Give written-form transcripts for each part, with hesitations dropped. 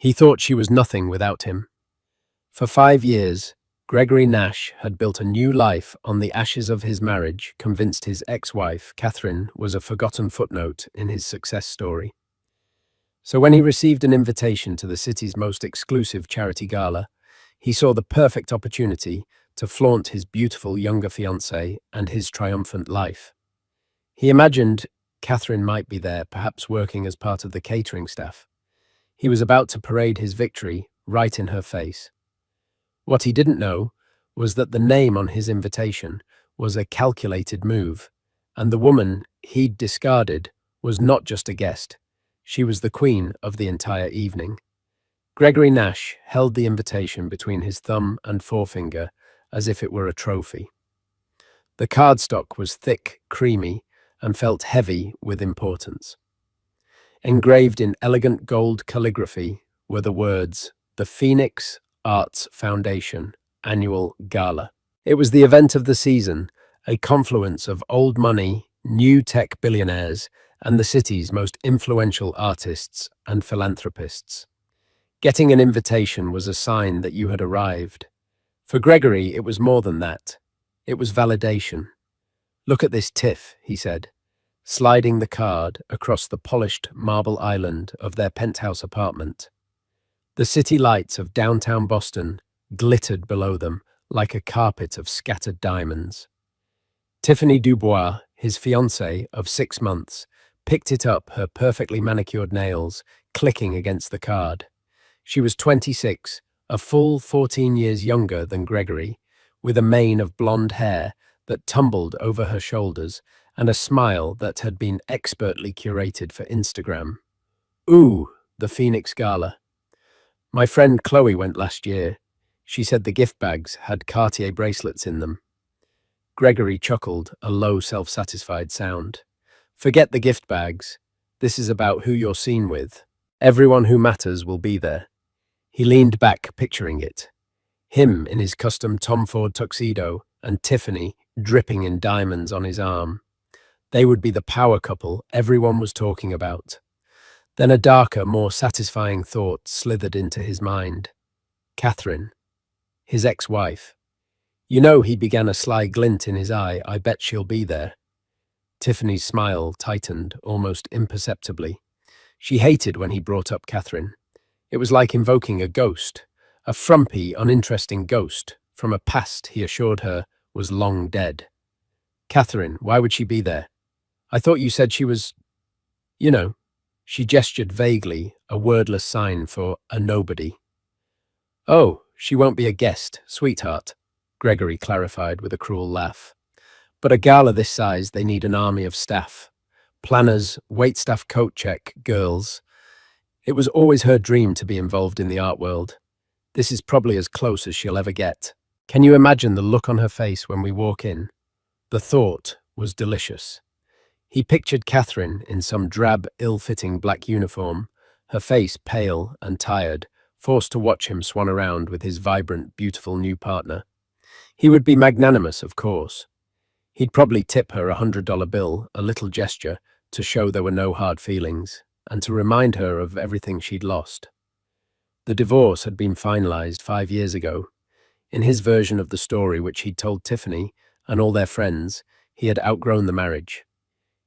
He thought she was nothing without him. For 5 years, Gregory Nash had built a new life on the ashes of his marriage, convinced his ex-wife, Catherine, was a forgotten footnote in his success story. So when he received an invitation to the city's most exclusive charity gala, he saw the perfect opportunity to flaunt his beautiful younger fiancée and his triumphant life. He imagined Catherine might be there, perhaps working as part of the catering staff. He was about to parade his victory right in her face. What he didn't know was that the name on his invitation was a calculated move, and the woman he'd discarded was not just a guest, she was the queen of the entire evening. Gregory Nash held the invitation between his thumb and forefinger as if it were a trophy. The cardstock was thick, creamy, and felt heavy with importance. Engraved in elegant gold calligraphy were the words, "The Phoenix Arts Foundation Annual Gala." It was the event of the season, a confluence of old money, new tech billionaires, and the city's most influential artists and philanthropists. Getting an invitation was a sign that you had arrived. For Gregory, it was more than that. It was validation. "Look at this tiff," he said, sliding the card across the polished marble island of their penthouse apartment. The city lights of downtown Boston glittered below them like a carpet of scattered diamonds. Tiffany Dubois, his fiancée of 6 months, picked it up, her perfectly manicured nails clicking against the card. She was 26, a full 14 years younger than Gregory, with a mane of blonde hair that tumbled over her shoulders and a smile that had been expertly curated for Instagram. "Ooh, the Phoenix Gala. My friend Chloe went last year. She said the gift bags had Cartier bracelets in them." Gregory chuckled, a low, self-satisfied sound. "Forget the gift bags. This is about who you're seen with. Everyone who matters will be there." He leaned back, picturing it. Him in his custom Tom Ford tuxedo and Tiffany dripping in diamonds on his arm. They would be the power couple everyone was talking about. Then a darker, more satisfying thought slithered into his mind. Catherine, his ex-wife. "You know," he began, a sly glint in his eye, "I bet she'll be there." Tiffany's smile tightened almost imperceptibly. She hated when he brought up Catherine. It was like invoking a ghost, a frumpy, uninteresting ghost from a past he assured her was long dead. "Catherine, why would she be there? I thought you said she was, you know." She gestured vaguely, a wordless sign for a nobody. "Oh, she won't be a guest, sweetheart," Gregory clarified with a cruel laugh. "But a gala this size, they need an army of staff. Planners, waitstaff, coat check, girls. It was always her dream to be involved in the art world. This is probably as close as she'll ever get. Can you imagine the look on her face when we walk in?" The thought was delicious. He pictured Catherine in some drab, ill-fitting black uniform, her face pale and tired, forced to watch him swan around with his vibrant, beautiful new partner. He would be magnanimous, of course. He'd probably tip her $100 bill, a little gesture, to show there were no hard feelings, and to remind her of everything she'd lost. The divorce had been finalized 5 years ago. In his version of the story, which he'd told Tiffany and all their friends, he had outgrown the marriage.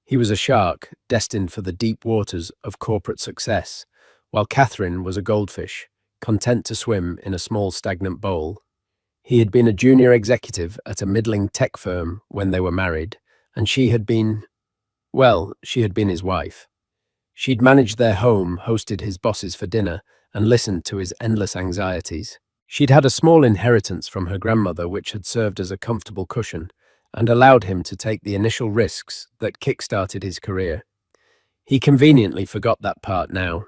He was a shark, destined for the deep waters of corporate success, while Catherine was a goldfish, content to swim in a small stagnant bowl. He had been a junior executive at a middling tech firm when they were married, and she had been his wife. She'd managed their home, hosted his bosses for dinner, and listened to his endless anxieties. She'd had a small inheritance from her grandmother which had served as a comfortable cushion and allowed him to take the initial risks that kick-started his career. He conveniently forgot that part now.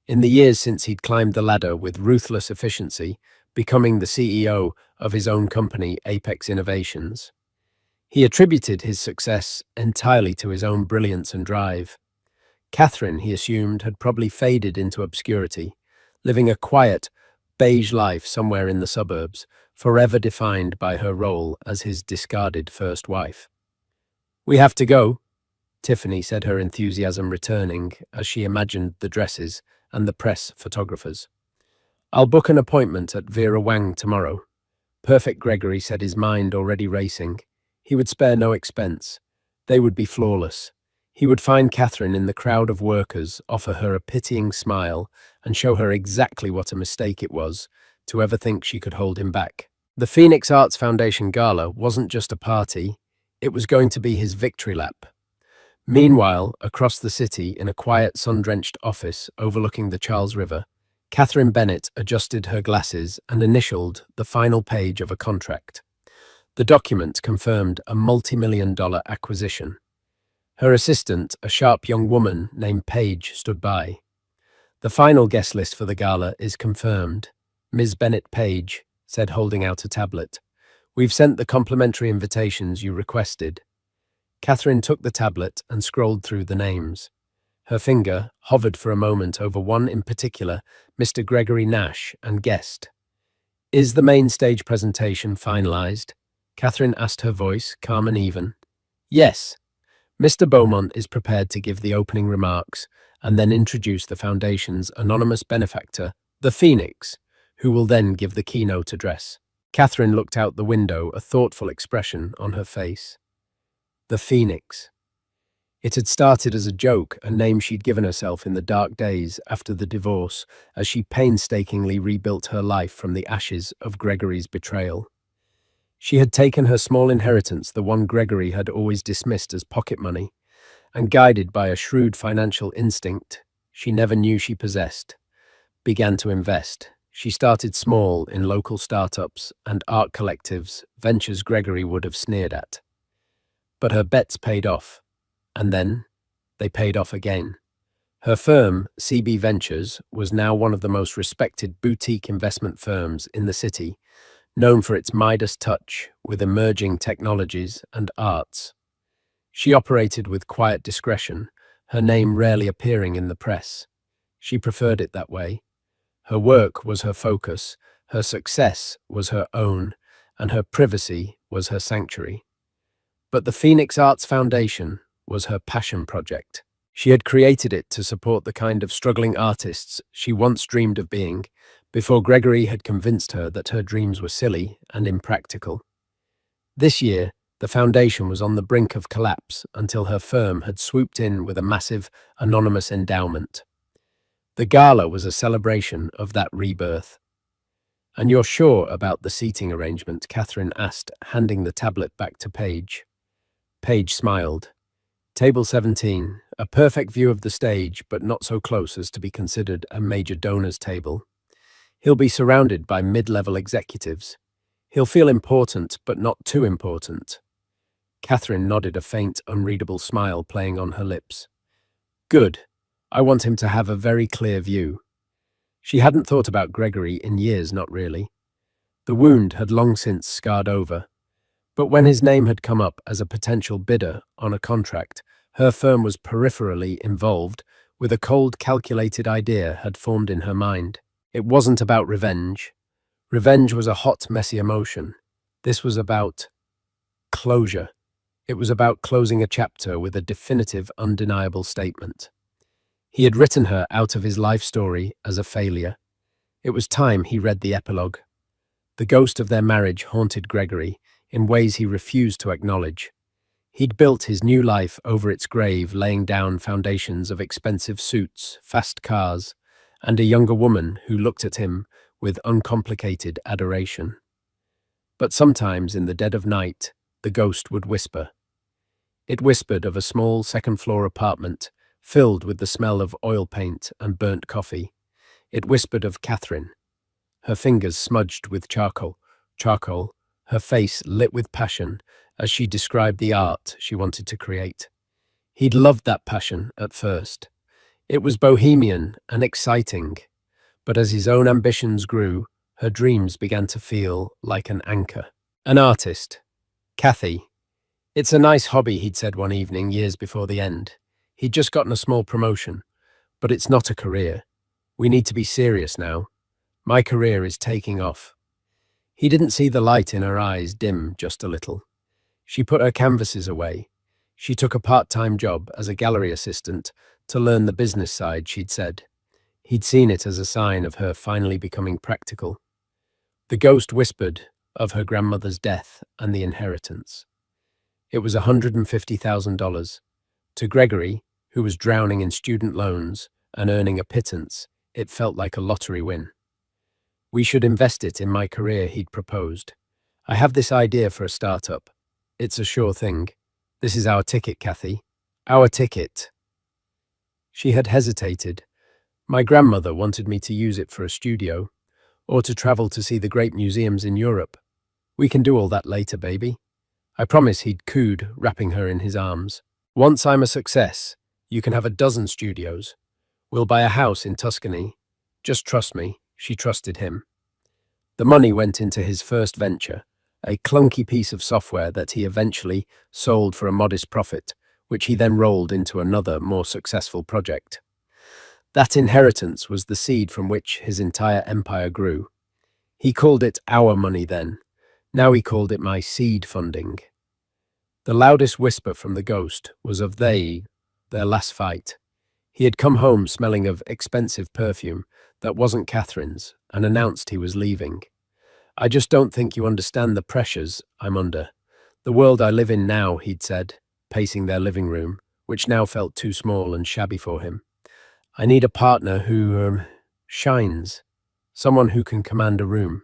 In the years since he'd climbed the ladder with ruthless efficiency, becoming the CEO of his own company, Apex Innovations, he attributed his success entirely to his own brilliance and drive. Catherine, he assumed, had probably faded into obscurity, living a quiet, beige life somewhere in the suburbs, forever defined by her role as his discarded first wife. "We have to go," Tiffany said, her enthusiasm returning as she imagined the dresses and the press photographers. "I'll book an appointment at Vera Wang tomorrow." Perfect Gregory said, his mind already racing. He would spare no expense. They would be flawless. He would find Catherine in the crowd of workers, offer her a pitying smile, and show her exactly what a mistake it was to ever think she could hold him back. The Phoenix Arts Foundation Gala wasn't just a party, it was going to be his victory lap. Meanwhile, across the city, in a quiet, sun-drenched office overlooking the Charles River, Catherine Bennett adjusted her glasses and initialed the final page of a contract. The document confirmed a multi-million-dollar acquisition. Her assistant, a sharp young woman named Paige, stood by. "The final guest list for the gala is confirmed," Ms. Bennett Page said, holding out a tablet. "We've sent the complimentary invitations you requested." Catherine took the tablet and scrolled through the names. Her finger hovered for a moment over one in particular, Mr. Gregory Nash, and guessed. "Is the main stage presentation finalized?" Catherine asked, her voice calm and even. "Yes. Mr. Beaumont is prepared to give the opening remarks and then introduce the Foundation's anonymous benefactor, the Phoenix, who will then give the keynote address." Catherine looked out the window, a thoughtful expression on her face. The Phoenix. It had started as a joke, a name she'd given herself in the dark days after the divorce, as she painstakingly rebuilt her life from the ashes of Gregory's betrayal. She had taken her small inheritance, the one Gregory had always dismissed as pocket money, and guided by a shrewd financial instinct she never knew she possessed, began to invest. She started small in local startups and art collectives, ventures Gregory would have sneered at. But her bets paid off, and then they paid off again. Her firm, CB Ventures, was now one of the most respected boutique investment firms in the city, known for its Midas touch with emerging technologies and arts. She operated with quiet discretion, her name rarely appearing in the press. She preferred it that way. Her work was her focus, her success was her own, and her privacy was her sanctuary. But the Phoenix Arts Foundation was her passion project. She had created it to support the kind of struggling artists she once dreamed of being, before Gregory had convinced her that her dreams were silly and impractical. This year, the foundation was on the brink of collapse until her firm had swooped in with a massive, anonymous endowment. The gala was a celebration of that rebirth. "And you're sure about the seating arrangement?" Catherine asked, handing the tablet back to Paige. Paige smiled. "Table 17, a perfect view of the stage, but not so close as to be considered a major donor's table. He'll be surrounded by mid-level executives. He'll feel important, but not too important." Catherine nodded, a faint, unreadable smile playing on her lips. "Good. I want him to have a very clear view." She hadn't thought about Gregory in years, not really. The wound had long since scarred over. But when his name had come up as a potential bidder on a contract, her firm was peripherally involved, with a cold, calculated idea had formed in her mind. It wasn't about revenge. Revenge was a hot, messy emotion. This was about closure. It was about closing a chapter with a definitive, undeniable statement. He had written her out of his life story as a failure. It was time he read the epilogue. The ghost of their marriage haunted Gregory in ways he refused to acknowledge. He'd built his new life over its grave, laying down foundations of expensive suits, fast cars, and a younger woman who looked at him with uncomplicated adoration. But sometimes, in the dead of night, the ghost would whisper. It whispered of a small second-floor apartment filled with the smell of oil paint and burnt coffee. It whispered of Catherine, her fingers smudged with charcoal, her face lit with passion as she described the art she wanted to create. He'd loved that passion at first. It was bohemian and exciting, but as his own ambitions grew, her dreams began to feel like an anchor. An artist. Kathy. "It's a nice hobby," he'd said one evening years before the end. He'd just gotten a small promotion, but it's not a career. We need to be serious now. My career is taking off. He didn't see the light in her eyes dim just a little. She put her canvases away. She took a part-time job as a gallery assistant to learn the business side, she'd said. He'd seen it as a sign of her finally becoming practical. The ghost whispered of her grandmother's death and the inheritance. It was $150,000. To Gregory, who was drowning in student loans and earning a pittance, it felt like a lottery win. We should invest it in my career, he'd proposed. I have this idea for a startup. It's a sure thing. This is our ticket, Kathy. Our ticket. She had hesitated. My grandmother wanted me to use it for a studio, or to travel to see the great museums in Europe. We can do all that later, baby. I promise, he'd cooed, wrapping her in his arms. Once I'm a success, you can have a dozen studios. We'll buy a house in Tuscany. Just trust me. She trusted him. The money went into his first venture, a clunky piece of software that he eventually sold for a modest profit, which he then rolled into another, more successful project. That inheritance was the seed from which his entire empire grew. He called it our money then. Now he called it my seed funding. The loudest whisper from the ghost was of their last fight. He had come home smelling of expensive perfume that wasn't Catherine's and announced he was leaving. I just don't think you understand the pressures I'm under. The world I live in now, he'd said, pacing their living room, which now felt too small and shabby for him. I need a partner who shines, someone who can command a room.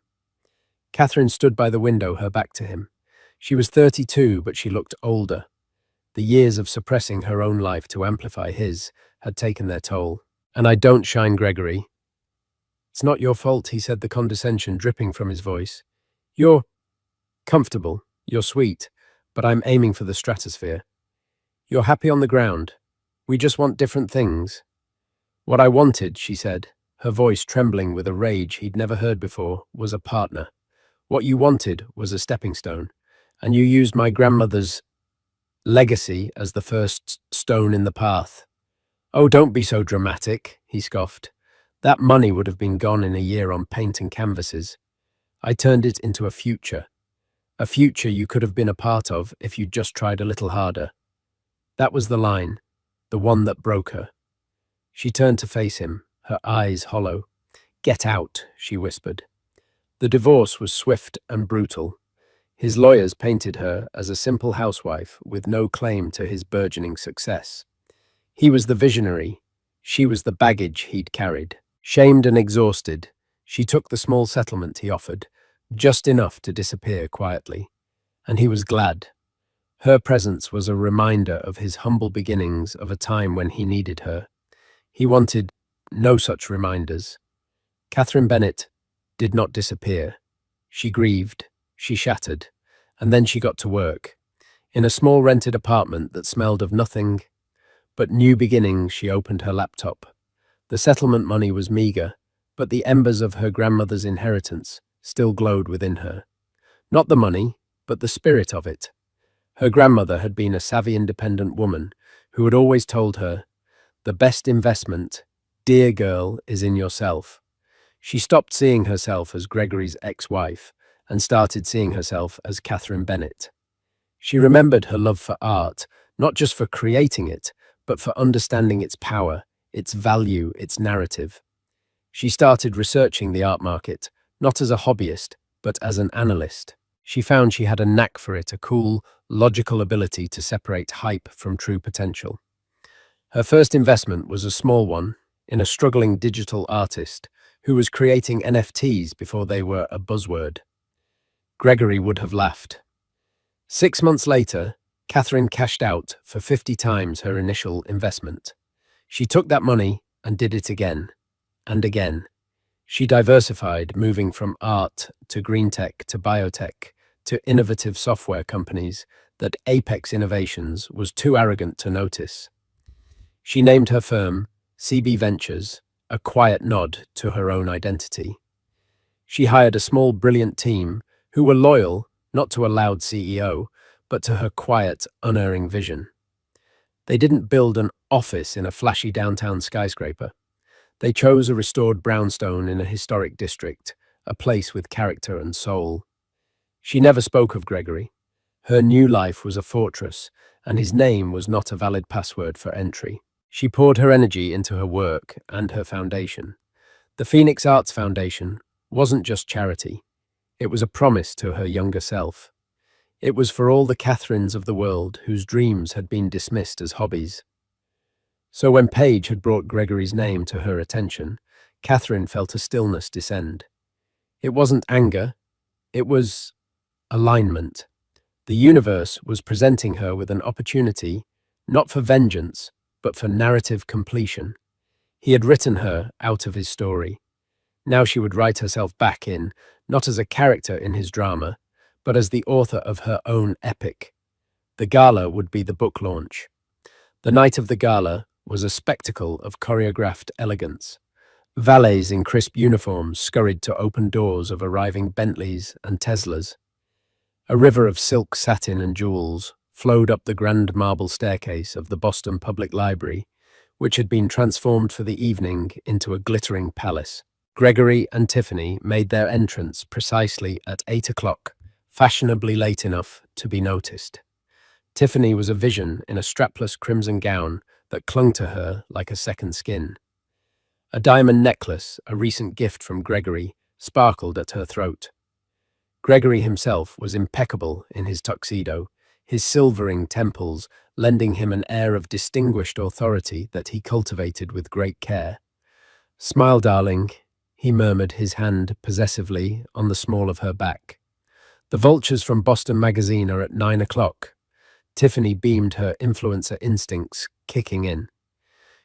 Catherine stood by the window, her back to him. She was 32, but she looked older. The years of suppressing her own life to amplify his had taken their toll. And I don't shine, Gregory. It's not your fault, he said, the condescension dripping from his voice. You're comfortable, you're sweet, but I'm aiming for the stratosphere. You're happy on the ground. We just want different things. What I wanted, she said, her voice trembling with a rage he'd never heard before, was a partner. What you wanted was a stepping stone, and you used my grandmother's legacy as the first stone in the path. Oh, don't be so dramatic, he scoffed. That money would have been gone in a year on paint and canvases. I turned it into a future you could have been a part of if you'd just tried a little harder. That was the line, the one that broke her. She turned to face him, her eyes hollow. Get out, she whispered. The divorce was swift and brutal. His lawyers painted her as a simple housewife with no claim to his burgeoning success. He was the visionary. She was the baggage he'd carried. Shamed and exhausted, she took the small settlement he offered, just enough to disappear quietly. And he was glad. Her presence was a reminder of his humble beginnings, of a time when he needed her. He wanted no such reminders. Catherine Bennett did not disappear. She grieved, she shattered, and then she got to work. In a small rented apartment that smelled of nothing but new beginnings, she opened her laptop. The settlement money was meager, but the embers of her grandmother's inheritance still glowed within her. Not the money, but the spirit of it. Her grandmother had been a savvy, independent woman who had always told her, "The best investment, dear girl, is in yourself." She stopped seeing herself as Gregory's ex-wife and started seeing herself as Catherine Bennett. She remembered her love for art, not just for creating it, but for understanding its power, its value, its narrative. She started researching the art market, not as a hobbyist, but as an analyst. She found she had a knack for it, a cool, logical ability to separate hype from true potential. Her first investment was a small one in a struggling digital artist who was creating NFTs before they were a buzzword. Gregory would have laughed. 6 months later, Catherine cashed out for 50 times her initial investment. She took that money and did it again and again. She diversified, moving from art to green tech to biotech to innovative software companies that Apex Innovations was too arrogant to notice. She named her firm CB Ventures, a quiet nod to her own identity. She hired a small, brilliant team who were loyal not to a loud CEO, but to her quiet, unerring vision. They didn't build an office in a flashy downtown skyscraper. They chose a restored brownstone in a historic district, a place with character and soul. She never spoke of Gregory. Her new life was a fortress, and his name was not a valid password for entry. She poured her energy into her work and her foundation. The Phoenix Arts Foundation wasn't just charity, it was a promise to her younger self. It was for all the Catherines of the world whose dreams had been dismissed as hobbies. So when Paige had brought Gregory's name to her attention, Catherine felt a stillness descend. It wasn't anger, it was alignment. The universe was presenting her with an opportunity, not for vengeance, but for narrative completion. He had written her out of his story. Now she would write herself back in, not as a character in his drama, but as the author of her own epic. The gala would be the book launch. The night of the gala was a spectacle of choreographed elegance. Valets in crisp uniforms scurried to open doors of arriving Bentleys and Teslas. A river of silk satin and jewels flowed up the grand marble staircase of the Boston Public Library, which had been transformed for the evening into a glittering palace. Gregory and Tiffany made their entrance precisely at 8 o'clock, fashionably late enough to be noticed. Tiffany was a vision in a strapless crimson gown that clung to her like a second skin. A diamond necklace, a recent gift from Gregory, sparkled at her throat. Gregory himself was impeccable in his tuxedo, his silvering temples lending him an air of distinguished authority that he cultivated with great care. "Smile, darling," he murmured, his hand possessively on the small of her back. "The vultures from Boston Magazine are at 9 o'clock. Tiffany beamed, her influencer instincts kicking in.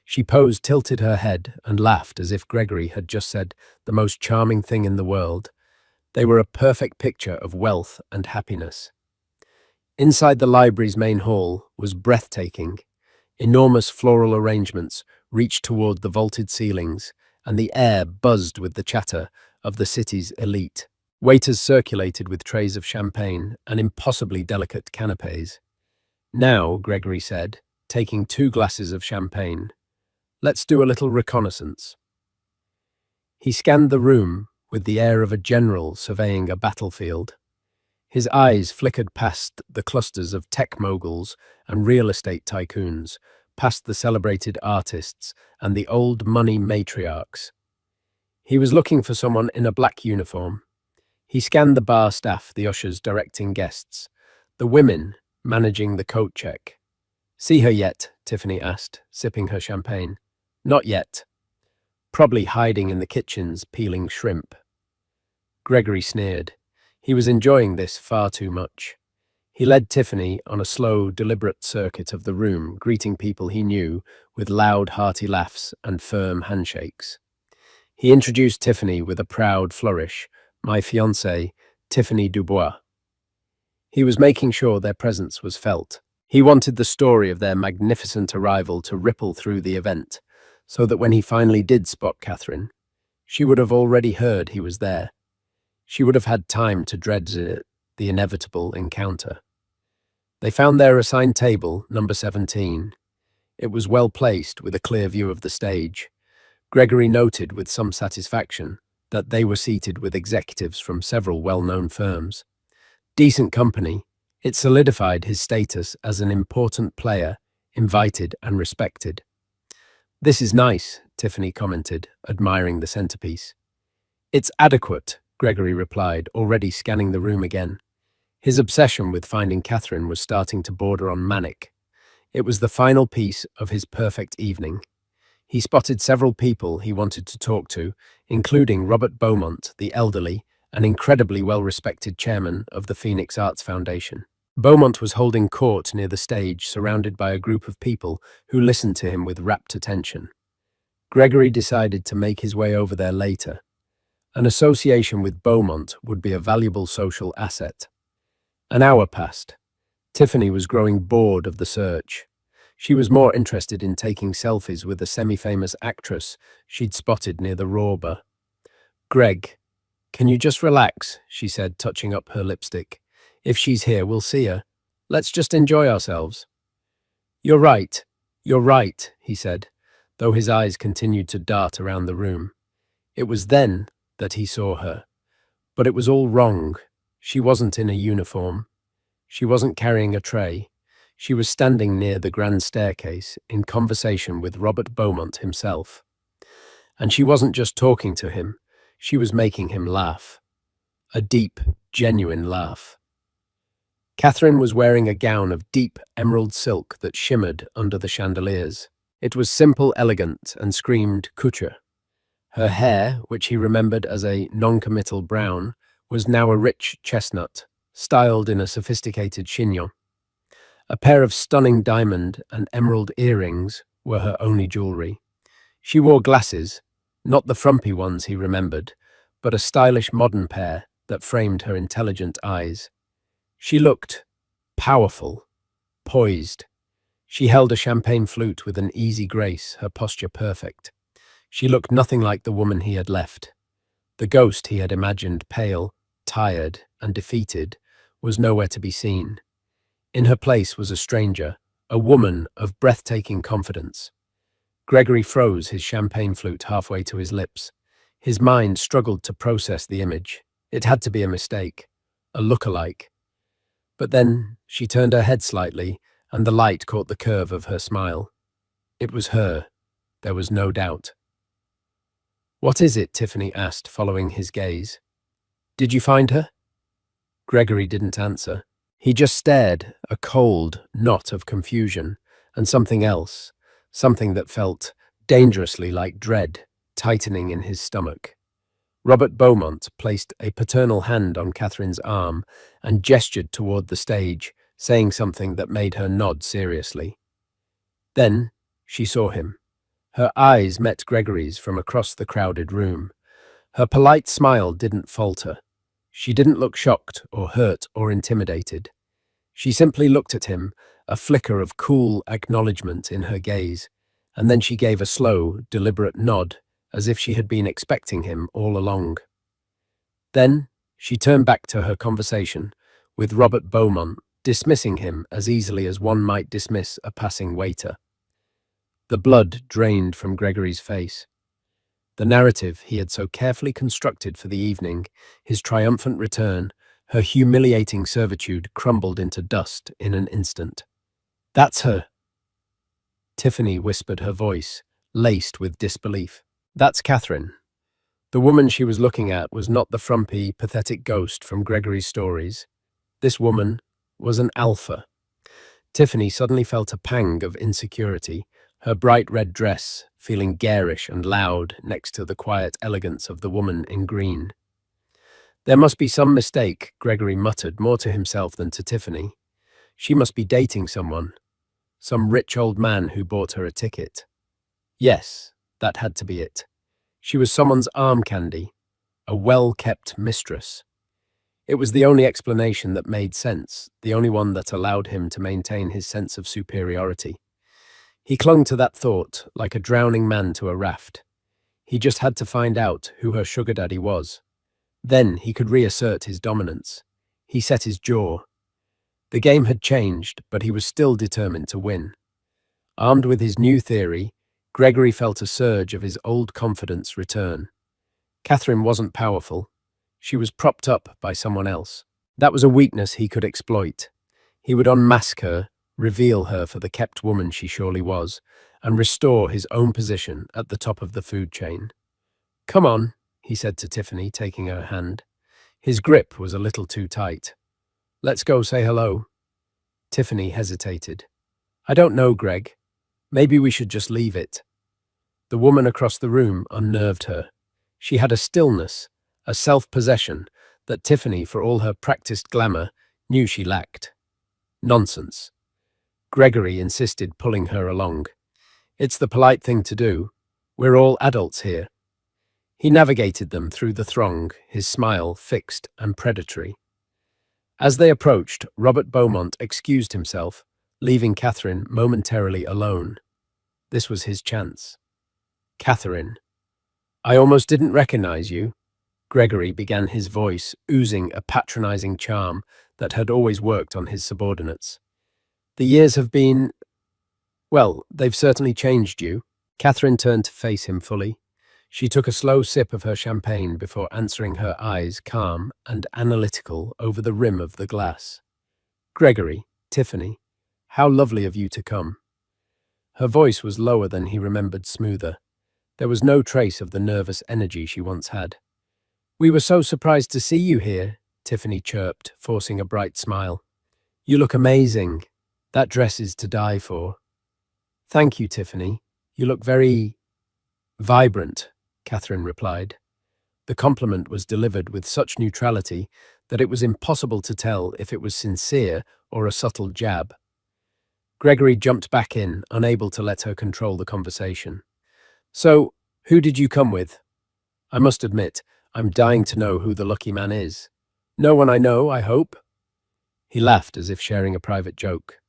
She posed, tilted her head, and laughed as if Gregory had just said the most charming thing in the world. They were a perfect picture of wealth and happiness. Inside the library's main hall was breathtaking. Enormous floral arrangements reached toward the vaulted ceilings, and the air buzzed with the chatter of the city's elite. Waiters circulated with trays of champagne and impossibly delicate canapes. "Now," Gregory said, taking 2 glasses of champagne, "let's do a little reconnaissance." He scanned the room with the air of a general surveying a battlefield. His eyes flickered past the clusters of tech moguls and real estate tycoons, past the celebrated artists and the old money matriarchs. He was looking for someone in a black uniform. He scanned the bar staff, the ushers directing guests, the women managing the coat check. "See her yet?" Tiffany asked, sipping her champagne. "Not yet. Probably hiding in the kitchens, peeling shrimp." Gregory sneered. He was enjoying this far too much. He led Tiffany on a slow, deliberate circuit of the room, greeting people he knew with loud, hearty laughs and firm handshakes. He introduced Tiffany with a proud flourish, "My fiancée, Tiffany Dubois." He was making sure their presence was felt. He wanted the story of their magnificent arrival to ripple through the event, so that when he finally did spot Catherine, she would have already heard he was there. She would have had time to dread the inevitable encounter. They found their assigned table, number 17. It was well placed, with a clear view of the stage. Gregory noted with some satisfaction that they were seated with executives from several well-known firms. Decent company, it solidified his status as an important player, invited and respected. "This is nice," Tiffany commented, admiring the centerpiece. "It's adequate," Gregory replied, already scanning the room again. His obsession with finding Catherine was starting to border on manic. It was the final piece of his perfect evening. He spotted several people he wanted to talk to, including Robert Beaumont, the elderly and incredibly well-respected chairman of the Phoenix Arts Foundation. Beaumont was holding court near the stage, surrounded by a group of people who listened to him with rapt attention. Gregory decided to make his way over there later. An association with Beaumont would be a valuable social asset. An hour passed. Tiffany was growing bored of the search. She was more interested in taking selfies with a semi-famous actress she'd spotted near the Rawber. "Greg, can you just relax?" she said, touching up her lipstick. "If she's here, we'll see her. Let's just enjoy ourselves." You're right, he said, though his eyes continued to dart around the room. It was then that he saw her. But it was all wrong. She wasn't in a uniform. She wasn't carrying a tray. She was standing near the grand staircase in conversation with Robert Beaumont himself. And she wasn't just talking to him, she was making him laugh. A deep, genuine laugh. Catherine was wearing a gown of deep emerald silk that shimmered under the chandeliers. It was simple, elegant, and screamed couture. Her hair, which he remembered as a non-committal brown, was now a rich chestnut, styled in a sophisticated chignon. A pair of stunning diamond and emerald earrings were her only jewelry. She wore glasses, not the frumpy ones he remembered, but a stylish modern pair that framed her intelligent eyes. She looked powerful, poised. She held a champagne flute with an easy grace, her posture perfect. She looked nothing like the woman he had left. The ghost he had imagined, pale, tired, and defeated, was nowhere to be seen. In her place was a stranger, a woman of breathtaking confidence. Gregory froze his champagne flute halfway to his lips. His mind struggled to process the image. It had to be a mistake, a look-alike. But then she turned her head slightly, and the light caught the curve of her smile. It was her. There was no doubt. "What is it?" Tiffany asked, following his gaze. "Did you find her?" Gregory didn't answer. He just stared, a cold knot of confusion, and something else, something that felt dangerously like dread, tightening in his stomach. Robert Beaumont placed a paternal hand on Catherine's arm and gestured toward the stage, saying something that made her nod seriously. Then she saw him. Her eyes met Gregory's from across the crowded room. Her polite smile didn't falter. She didn't look shocked or hurt or intimidated. She simply looked at him, a flicker of cool acknowledgement in her gaze, and then she gave a slow, deliberate nod, as if she had been expecting him all along. Then she turned back to her conversation with Robert Beaumont, dismissing him as easily as one might dismiss a passing waiter. The blood drained from Gregory's face. The narrative he had so carefully constructed for the evening, his triumphant return, her humiliating servitude crumbled into dust in an instant. "That's her," Tiffany whispered, her voice laced with disbelief. "That's Catherine." The woman she was looking at was not the frumpy, pathetic ghost from Gregory's stories. This woman was an alpha. Tiffany suddenly felt a pang of insecurity, her bright red dress feeling garish and loud next to the quiet elegance of the woman in green. "There must be some mistake," Gregory muttered, more to himself than to Tiffany. "She must be dating someone. Some rich old man who bought her a ticket." Yes, that had to be it. She was someone's arm candy, a well-kept mistress. It was the only explanation that made sense, the only one that allowed him to maintain his sense of superiority. He clung to that thought like a drowning man to a raft. He just had to find out who her sugar daddy was. Then he could reassert his dominance. He set his jaw. The game had changed, but he was still determined to win. Armed with his new theory, Gregory felt a surge of his old confidence return. Catherine wasn't powerful. She was propped up by someone else. That was a weakness he could exploit. He would unmask her, reveal her for the kept woman she surely was, and restore his own position at the top of the food chain. "Come on," he said to Tiffany, taking her hand. His grip was a little too tight. "Let's go say hello." Tiffany hesitated. "I don't know, Greg. Maybe we should just leave it." The woman across the room unnerved her. She had a stillness, a self-possession that Tiffany, for all her practiced glamour, knew she lacked. Nonsense. Gregory insisted, pulling her along. "It's the polite thing to do. We're all adults here." He navigated them through the throng, his smile fixed and predatory. As they approached, Robert Beaumont excused himself, leaving Catherine momentarily alone. This was his chance. "Catherine, I almost didn't recognize you." Gregory began, his voice oozing a patronizing charm that had always worked on his subordinates. "The years have been, well, they've certainly changed you." Catherine turned to face him fully. She took a slow sip of her champagne before answering, her eyes calm and analytical over the rim of the glass. "Gregory, Tiffany, How lovely of you to come." Her voice was lower than he remembered, smoother. There was no trace of the nervous energy she once had. "We were so surprised to see you here," Tiffany chirped, forcing a bright smile. "You look amazing. That dress is to die for." "Thank you, Tiffany. You look very vibrant," Catherine replied. The compliment was delivered with such neutrality that it was impossible to tell if it was sincere or a subtle jab. Gregory jumped back in, unable to let her control the conversation. "So, who did you come with? I must admit, I'm dying to know who the lucky man is. No one I know, I hope?" He laughed as if sharing a private joke.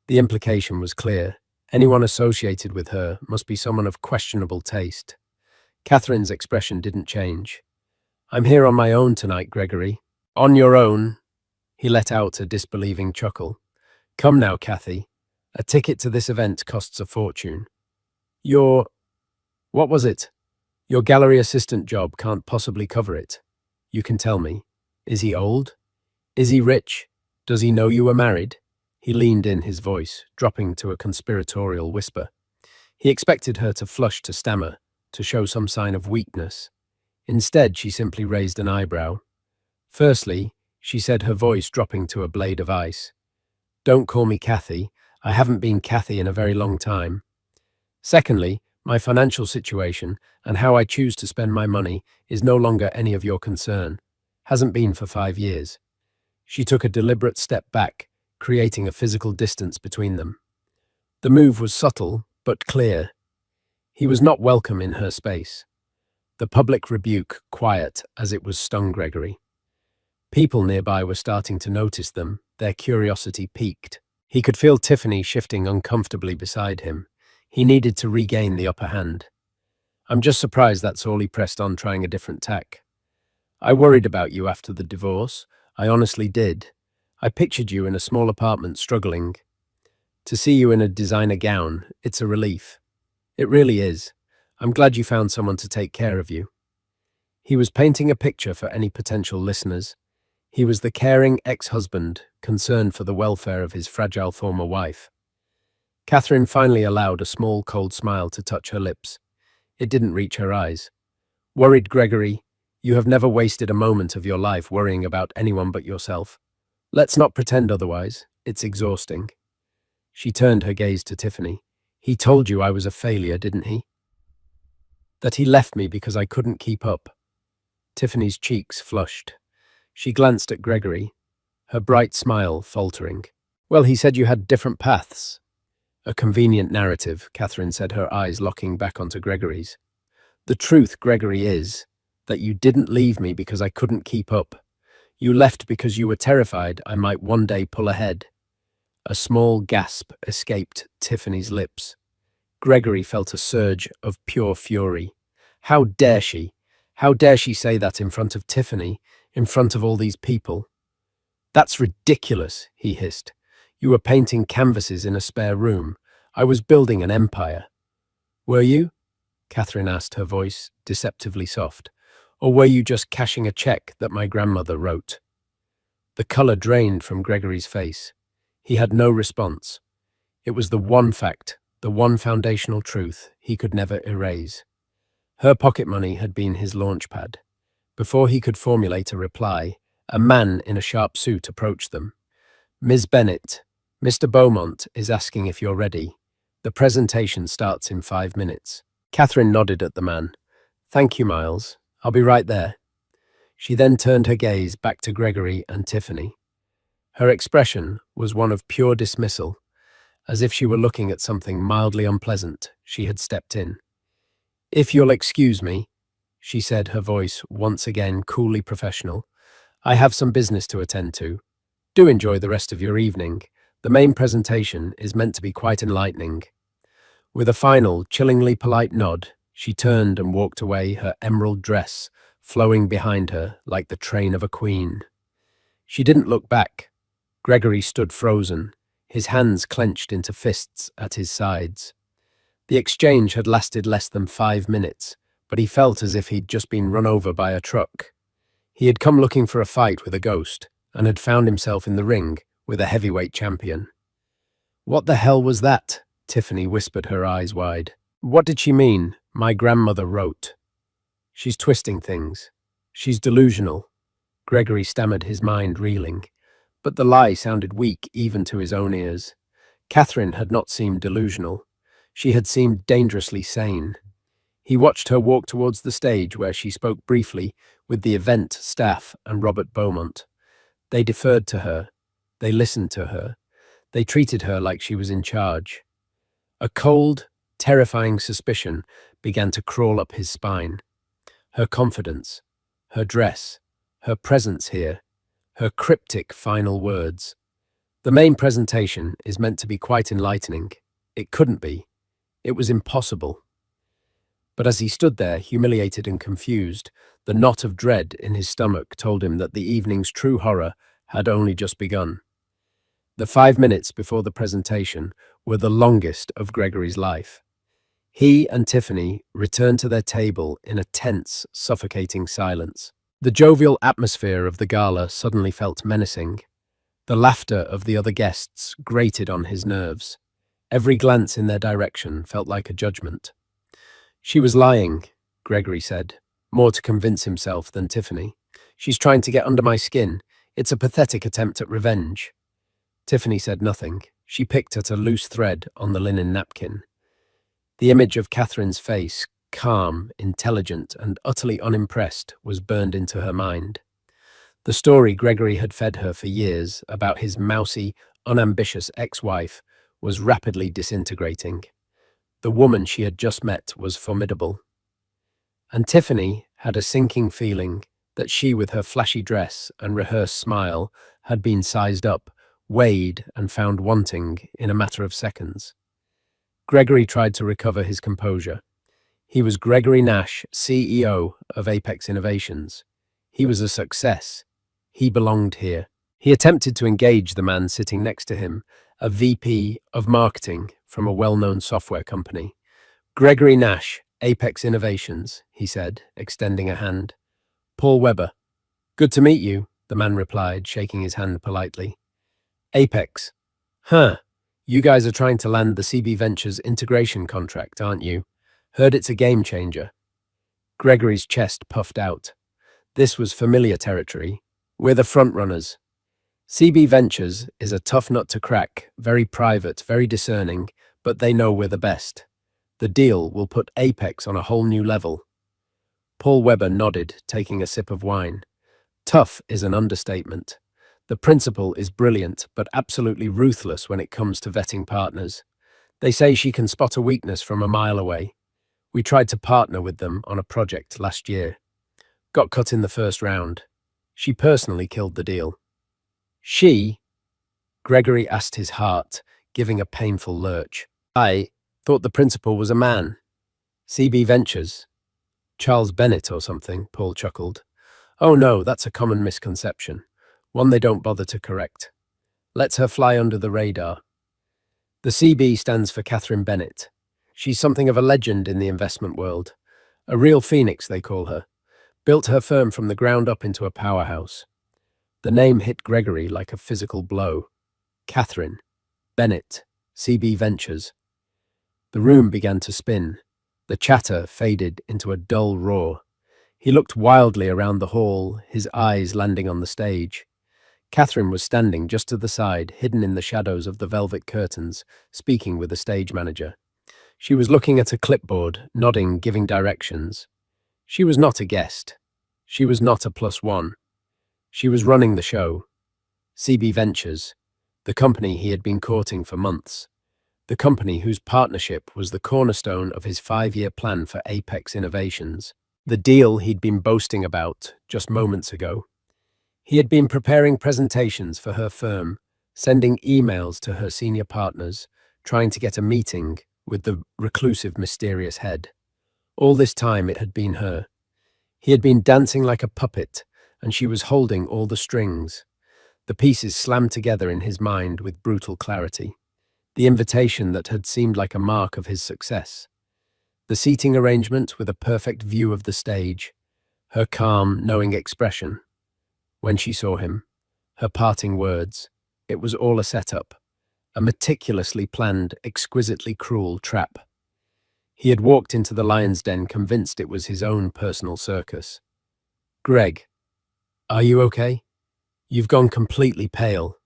The implication was clear. Anyone associated with her must be someone of questionable taste. Catherine's expression didn't change. "I'm here on my own tonight, Gregory." "On your own?" He let out a disbelieving chuckle. "Come now, Kathy. A ticket to this event costs a fortune. Your... what was it? Your gallery assistant job can't possibly cover it. You can tell me. Is he old? Is he rich? Does he know you were married?" He leaned in, his voice dropping to a conspiratorial whisper. He expected her to flush, to stammer, to show some sign of weakness. Instead, she simply raised an eyebrow. "Firstly," she said, her voice dropping to a blade of ice, "don't call me Kathy. I haven't been Kathy in a very long time. Secondly, my financial situation and how I choose to spend my money is no longer any of your concern. Hasn't been for 5 years." She took a deliberate step back, creating a physical distance between them. The move was subtle, but clear. He was not welcome in her space. The public rebuke quiet as it was stung Gregory. People nearby were starting to notice them, their curiosity piqued. He could feel Tiffany shifting uncomfortably beside him. He needed to regain the upper hand. "I'm just surprised that's all," he pressed on, trying a different tack. "I worried about you after the divorce. I honestly did. I pictured you in a small apartment struggling. To see you in a designer gown, it's a relief. It really is. I'm glad you found someone to take care of you." He was painting a picture for any potential listeners. He was the caring ex-husband, concerned for the welfare of his fragile former wife. Catherine finally allowed a small, cold smile to touch her lips. It didn't reach her eyes. "Worried, Gregory? You have never wasted a moment of your life worrying about anyone but yourself. Let's not pretend otherwise. It's exhausting." She turned her gaze to Tiffany. "He told you I was a failure, didn't he? That he left me because I couldn't keep up." Tiffany's cheeks flushed. She glanced at Gregory, her bright smile faltering. "Well, he said you had different paths." "A convenient narrative," Catherine said, her eyes locking back onto Gregory's. "The truth, Gregory, is that you didn't leave me because I couldn't keep up. You left because you were terrified I might one day pull ahead." A small gasp escaped Tiffany's lips. Gregory felt a surge of pure fury. How dare she? How dare she say that in front of Tiffany, in front of all these people? "That's ridiculous," he hissed. "You were painting canvases in a spare room. I was building an empire." "Were you?" Catherine asked, her voice deceptively soft. "Or were you just cashing a check that my grandmother wrote?" The color drained from Gregory's face. He had no response. It was the one fact, the one foundational truth he could never erase. Her pocket money had been his launchpad. Before he could formulate a reply, a man in a sharp suit approached them. "Ms. Bennett, Mr. Beaumont is asking if you're ready. The presentation starts in 5 minutes." Catherine nodded at the man. "Thank you, Miles. I'll be right there." She then turned her gaze back to Gregory and Tiffany. Her expression was one of pure dismissal. As if she were looking at something mildly unpleasant, she had stepped in. "If you'll excuse me," she said, her voice once again coolly professional, "I have some business to attend to. Do enjoy the rest of your evening. The main presentation is meant to be quite enlightening." With a final, chillingly polite nod, she turned and walked away, her emerald dress flowing behind her like the train of a queen. She didn't look back. Gregory stood frozen, his hands clenched into fists at his sides. The exchange had lasted less than 5 minutes, but he felt as if he'd just been run over by a truck. He had come looking for a fight with a ghost, and had found himself in the ring with a heavyweight champion. What the hell was that? Tiffany whispered, her eyes wide. What did she mean? My grandmother wrote. She's twisting things. She's delusional. Gregory stammered, his mind reeling. But the lie sounded weak even to his own ears. Catherine had not seemed delusional. She had seemed dangerously sane. He watched her walk towards the stage where she spoke briefly with the event staff and Robert Beaumont. They deferred to her. They listened to her. They treated her like she was in charge. A cold, terrifying suspicion began to crawl up his spine. Her confidence, her dress, her presence here, her cryptic final words. The main presentation is meant to be quite enlightening. It couldn't be. It was impossible. But as he stood there, humiliated and confused, the knot of dread in his stomach told him that the evening's true horror had only just begun. The 5 minutes before the presentation were the longest of Gregory's life. He and Tiffany returned to their table in a tense, suffocating silence. The jovial atmosphere of the gala suddenly felt menacing. The laughter of the other guests grated on his nerves. Every glance in their direction felt like a judgment. She was lying, Gregory said, more to convince himself than Tiffany. She's trying to get under my skin. It's a pathetic attempt at revenge. Tiffany said nothing. She picked at a loose thread on the linen napkin. The image of Catherine's face, calm, intelligent, and utterly unimpressed, was burned into her mind. The story Gregory had fed her for years about his mousy, unambitious ex-wife was rapidly disintegrating. The woman she had just met was formidable. And Tiffany had a sinking feeling that she, with her flashy dress and rehearsed smile, had been sized up, weighed, and found wanting in a matter of seconds. Gregory tried to recover his composure. He was Gregory Nash, CEO of Apex Innovations. He was a success. He belonged here. He attempted to engage the man sitting next to him, a VP of marketing from a well-known software company. Gregory Nash, Apex Innovations, he said, extending a hand. Paul Weber. Good to meet you, the man replied, shaking his hand politely. Apex. Huh. You guys are trying to land the CB Ventures integration contract, aren't you? Heard it's a game changer. Gregory's chest puffed out. This was familiar territory. We're the front runners. CB Ventures is a tough nut to crack, very private, very discerning, but they know we're the best. The deal will put Apex on a whole new level. Paul Weber nodded, taking a sip of wine. Tough is an understatement. The principal is brilliant, but absolutely ruthless when it comes to vetting partners. They say she can spot a weakness from a mile away. We tried to partner with them on a project last year. Got cut in the first round. She personally killed the deal. She? Gregory asked, his heart giving a painful lurch. I thought the principal was a man. CB Ventures. Charles Bennett or something, Paul chuckled. Oh no, that's a common misconception. One they don't bother to correct. Lets her fly under the radar. The CB stands for Catherine Bennett. She's something of a legend in the investment world. A real phoenix, they call her. Built her firm from the ground up into a powerhouse. The name hit Gregory like a physical blow. Catherine Bennett, CB Ventures. The room began to spin. The chatter faded into a dull roar. He looked wildly around the hall, his eyes landing on the stage. Catherine was standing just to the side, hidden in the shadows of the velvet curtains, speaking with the stage manager. She was looking at a clipboard, nodding, giving directions. She was not a guest. She was not a +1. She was running the show. CB Ventures, the company he had been courting for months. The company whose partnership was the cornerstone of his 5-year plan for Apex Innovations. The deal he'd been boasting about just moments ago. He had been preparing presentations for her firm, sending emails to her senior partners, trying to get a meeting with the reclusive, mysterious head. All this time it had been her. He had been dancing like a puppet, and she was holding all the strings. The pieces slammed together in his mind with brutal clarity. The invitation that had seemed like a mark of his success. The seating arrangement with a perfect view of the stage. Her calm, knowing expression. When she saw him, her parting words. It was all a setup. a meticulously planned, exquisitely cruel trap. He had walked into the lion's den convinced it was his own personal circus. "Greg, are you okay? You've gone completely pale."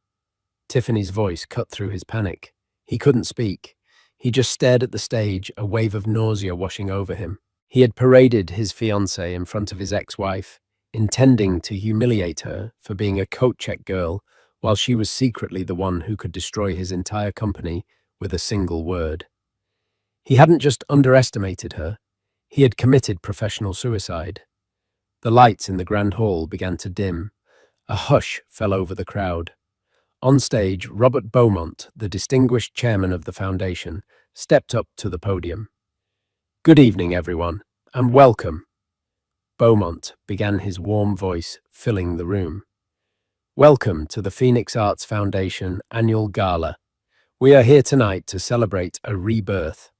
Tiffany's voice cut through his panic. He couldn't speak. He just stared at the stage, a wave of nausea washing over him. He had paraded his fiancée in front of his ex-wife, intending to humiliate her for being a coat-check girl, while she was secretly the one who could destroy his entire company with a single word. He hadn't just underestimated her, he had committed professional suicide. The lights in the grand hall began to dim. A hush fell over the crowd. On stage, Robert Beaumont, the distinguished chairman of the foundation, stepped up to the podium. "Good evening, everyone, and welcome." Beaumont began, his warm voice filling the room. "Welcome to the Phoenix Arts Foundation annual gala. We are here tonight to celebrate a rebirth.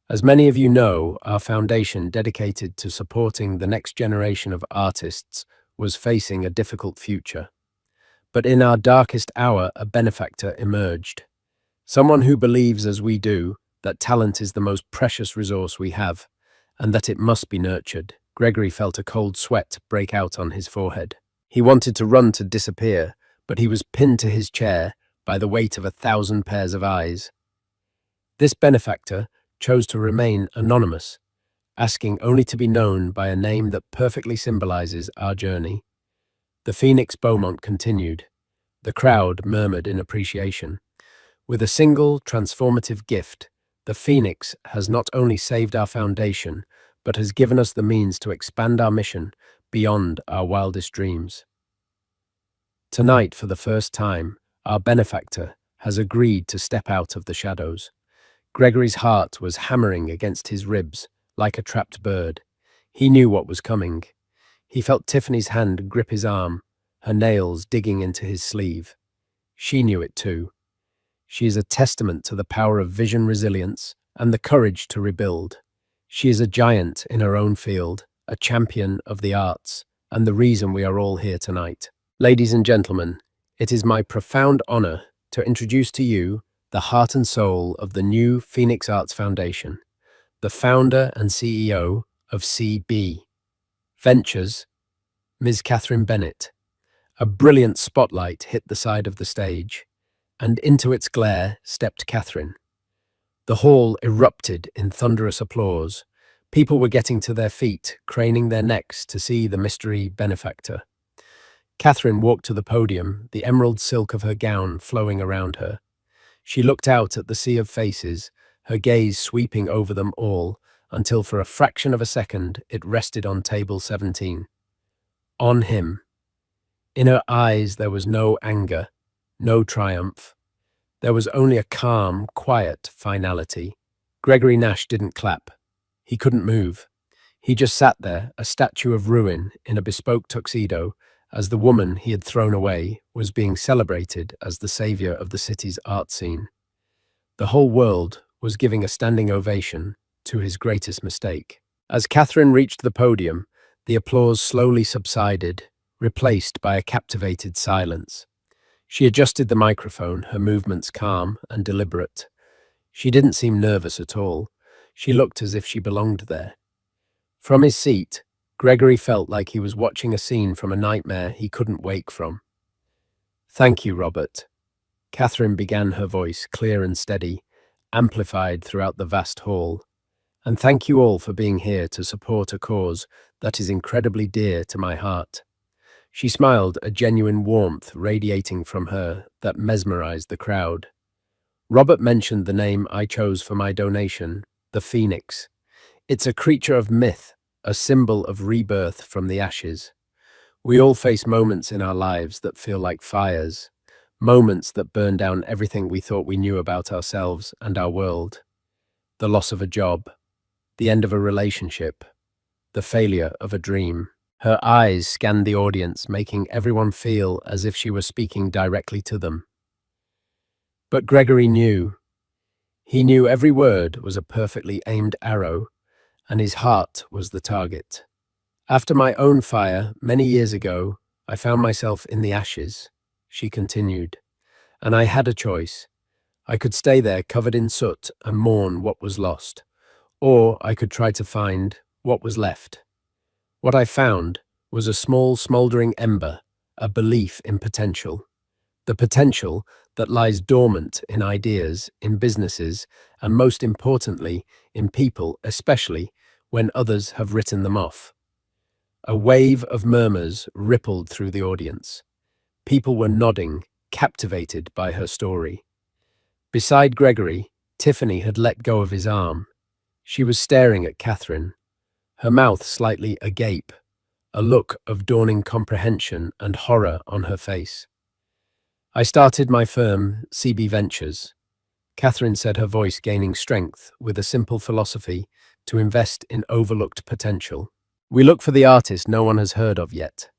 As many of you know, our foundation dedicated to supporting the next generation of artists was facing a difficult future. But in our darkest hour, a benefactor emerged. Someone who believes, as we do, that talent is the most precious resource we have, and that it must be nurtured." Gregory felt a cold sweat break out on his forehead. He wanted to run to disappear, but he was pinned to his chair by the weight of 1,000 pairs of eyes. This benefactor chose to remain anonymous, asking only to be known by a name that perfectly symbolizes our journey. The Phoenix Beaumont continued. The crowd murmured in appreciation. "With a single transformative gift, the Phoenix has not only saved our foundation, but has given us the means to expand our mission beyond our wildest dreams. Tonight, for the first time, our benefactor has agreed to step out of the shadows." Gregory's heart was hammering against his ribs like a trapped bird. He knew what was coming. He felt Tiffany's hand grip his arm, her nails digging into his sleeve. She knew it too. She is a testament to the power of vision, resilience, and the courage to rebuild. She is a giant in her own field, a champion of the arts, and the reason we are all here tonight. Ladies and gentlemen, it is my profound honor to introduce to you the heart and soul of the new Phoenix Arts Foundation, the founder and CEO of CB Ventures, Ms. Catherine Bennett. A brilliant spotlight hit the side of the stage, and into its glare stepped Catherine. The hall erupted in thunderous applause. People were getting to their feet, craning their necks to see the mystery benefactor. Catherine walked to the podium, the emerald silk of her gown flowing around her. She looked out at the sea of faces, her gaze sweeping over them all, until for a fraction of a second it rested on table 17. On him. In her eyes there was no anger, no triumph. There was only a calm, quiet finality. Gregory Nash didn't clap. He couldn't move. He just sat there, a statue of ruin in a bespoke tuxedo, as the woman he had thrown away was being celebrated as the savior of the city's art scene. The whole world was giving a standing ovation to his greatest mistake. As Catherine reached the podium, the applause slowly subsided, replaced by a captivated silence. She adjusted the microphone, her movements calm and deliberate. She didn't seem nervous at all. She looked as if she belonged there. From his seat, Gregory felt like he was watching a scene from a nightmare he couldn't wake from. "Thank you, Robert." Catherine began, her voice clear and steady, amplified throughout the vast hall. "And thank you all for being here to support a cause that is incredibly dear to my heart." She smiled, a genuine warmth radiating from her that mesmerized the crowd. Robert mentioned the name I chose for my donation, the Phoenix. It's a creature of myth, a symbol of rebirth from the ashes. We all face moments in our lives that feel like fires, moments that burn down everything we thought we knew about ourselves and our world. The loss of a job, the end of a relationship, the failure of a dream. Her eyes scanned the audience, making everyone feel as if she were speaking directly to them. But Gregory knew. He knew every word was a perfectly aimed arrow, and his heart was the target. "After my own fire, many years ago, I found myself in the ashes," she continued, "and I had a choice. I could stay there covered in soot and mourn what was lost, or I could try to find what was left. What I found was a small, smouldering ember, a belief in potential. The potential that lies dormant in ideas, in businesses, and most importantly, in people, especially when others have written them off. A wave of murmurs rippled through the audience. People were nodding, captivated by her story. Beside Gregory, Tiffany had let go of his arm. She was staring at Catherine, her mouth slightly agape, a look of dawning comprehension and horror on her face. I started my firm, CB Ventures. Catherine said, her voice gaining strength, with a simple philosophy to invest in overlooked potential. We look for the artist no one has heard of yet,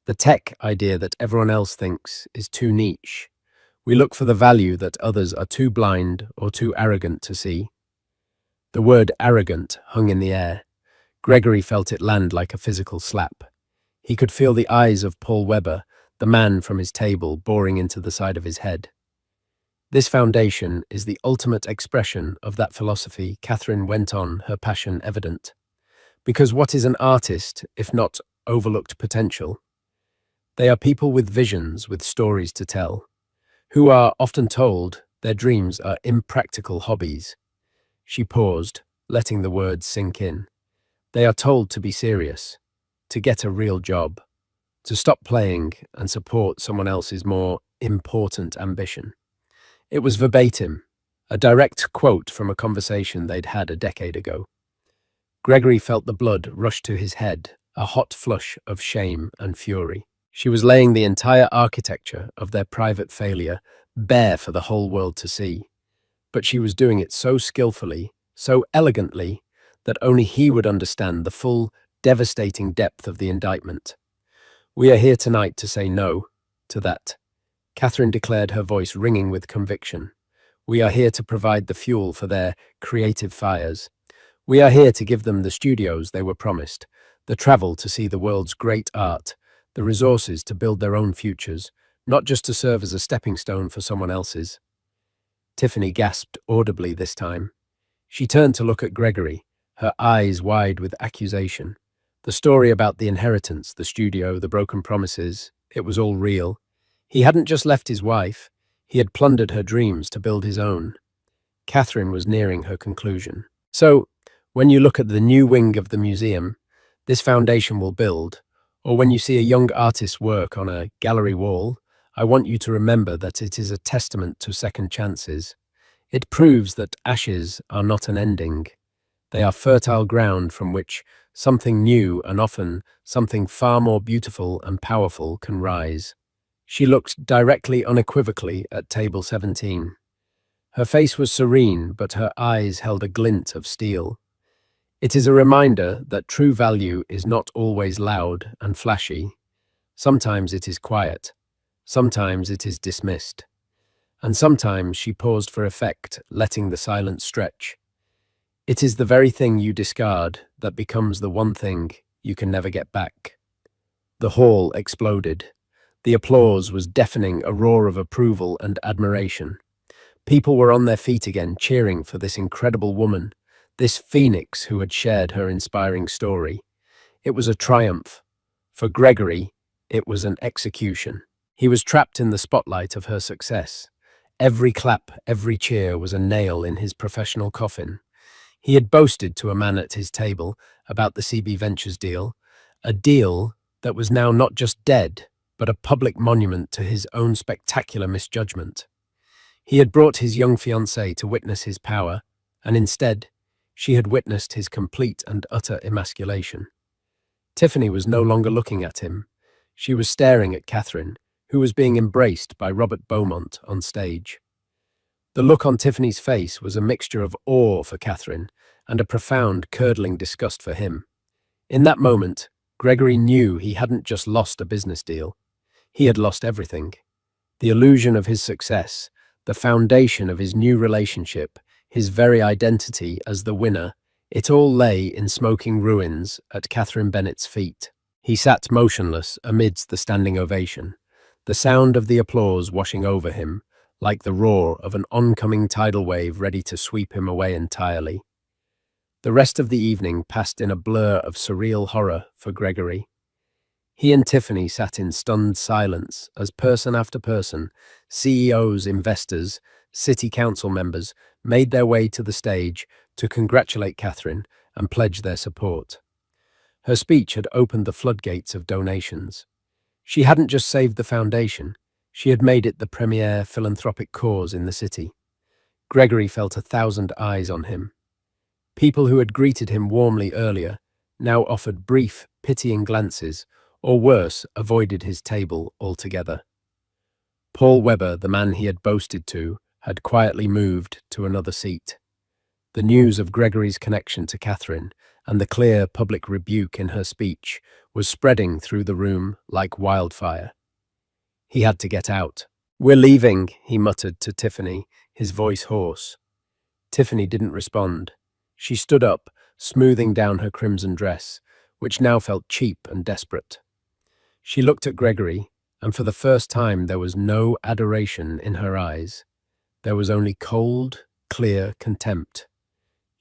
the tech idea that everyone else thinks is too niche. We look for the value that others are too blind or too arrogant to see. The word arrogant hung in the air. Gregory felt it land like a physical slap. He could feel the eyes of Paul Weber, the man from his table, boring into the side of his head. This foundation is the ultimate expression of that philosophy, Catherine went on, her passion evident. Because what is an artist, if not overlooked potential? They are people with visions, with stories to tell, who are often told their dreams are impractical hobbies. She paused, letting the words sink in. They are told to be serious, to get a real job, to stop playing and support someone else's more important ambition. It was verbatim, a direct quote from a conversation they'd had a decade ago. Gregory felt the blood rush to his head, a hot flush of shame and fury. She was laying the entire architecture of their private failure bare for the whole world to see. But she was doing it so skillfully, so elegantly, that only he would understand the full, devastating depth of the indictment. We are here tonight to say no to that, Catherine declared, her voice ringing with conviction. We are here to provide the fuel for their creative fires. We are here to give them the studios they were promised, the travel to see the world's great art, the resources to build their own futures, not just to serve as a stepping stone for someone else's. Tiffany gasped audibly this time. She turned to look at Gregory, her eyes wide with accusation. The story about the inheritance, the studio, the broken promises, it was all real. He hadn't just left his wife, he had plundered her dreams to build his own. Catherine was nearing her conclusion. So, when you look at the new wing of the museum, this foundation will build, or when you see a young artist's work on a gallery wall, I want you to remember that it is a testament to second chances. It proves that ashes are not an ending. They are fertile ground from which something new and often something far more beautiful and powerful can rise. She looked directly, unequivocally at table 17. Her face was serene, but her eyes held a glint of steel. It is a reminder that true value is not always loud and flashy. Sometimes it is quiet. Sometimes it is dismissed. And sometimes she paused for effect, letting the silence stretch. It is the very thing you discard that becomes the one thing you can never get back. The hall exploded. The applause was deafening, a roar of approval and admiration. People were on their feet again, cheering for this incredible woman, this phoenix who had shared her inspiring story. It was a triumph. For Gregory, it was an execution. He was trapped in the spotlight of her success. Every clap, every cheer was a nail in his professional coffin. He had boasted to a man at his table about the CB Ventures deal, a deal that was now not just dead, but a public monument to his own spectacular misjudgment. He had brought his young fiancée to witness his power, and instead, she had witnessed his complete and utter emasculation. Tiffany was no longer looking at him. She was staring at Catherine, who was being embraced by Robert Beaumont on stage. The look on Tiffany's face was a mixture of awe for Catherine and a profound, curdling disgust for him. In that moment, Gregory knew he hadn't just lost a business deal. He had lost everything. The illusion of his success, the foundation of his new relationship, his very identity as the winner, it all lay in smoking ruins at Catherine Bennett's feet. He sat motionless amidst the standing ovation, the sound of the applause washing over him, like the roar of an oncoming tidal wave ready to sweep him away entirely. The rest of the evening passed in a blur of surreal horror for Gregory. He and Tiffany sat in stunned silence as person after person, CEOs, investors, city council members, made their way to the stage to congratulate Catherine and pledge their support. Her speech had opened the floodgates of donations. She hadn't just saved the foundation, she had made it the premier philanthropic cause in the city. Gregory felt 1,000 eyes on him. People who had greeted him warmly earlier now offered brief, pitying glances, or worse, avoided his table altogether. Paul Webber, the man he had boasted to, had quietly moved to another seat. The news of Gregory's connection to Catherine and the clear public rebuke in her speech was spreading through the room like wildfire. He had to get out. "We're leaving," he muttered to Tiffany, his voice hoarse. Tiffany didn't respond. She stood up, smoothing down her crimson dress, which now felt cheap and desperate. She looked at Gregory, and for the first time there was no adoration in her eyes. There was only cold, clear contempt.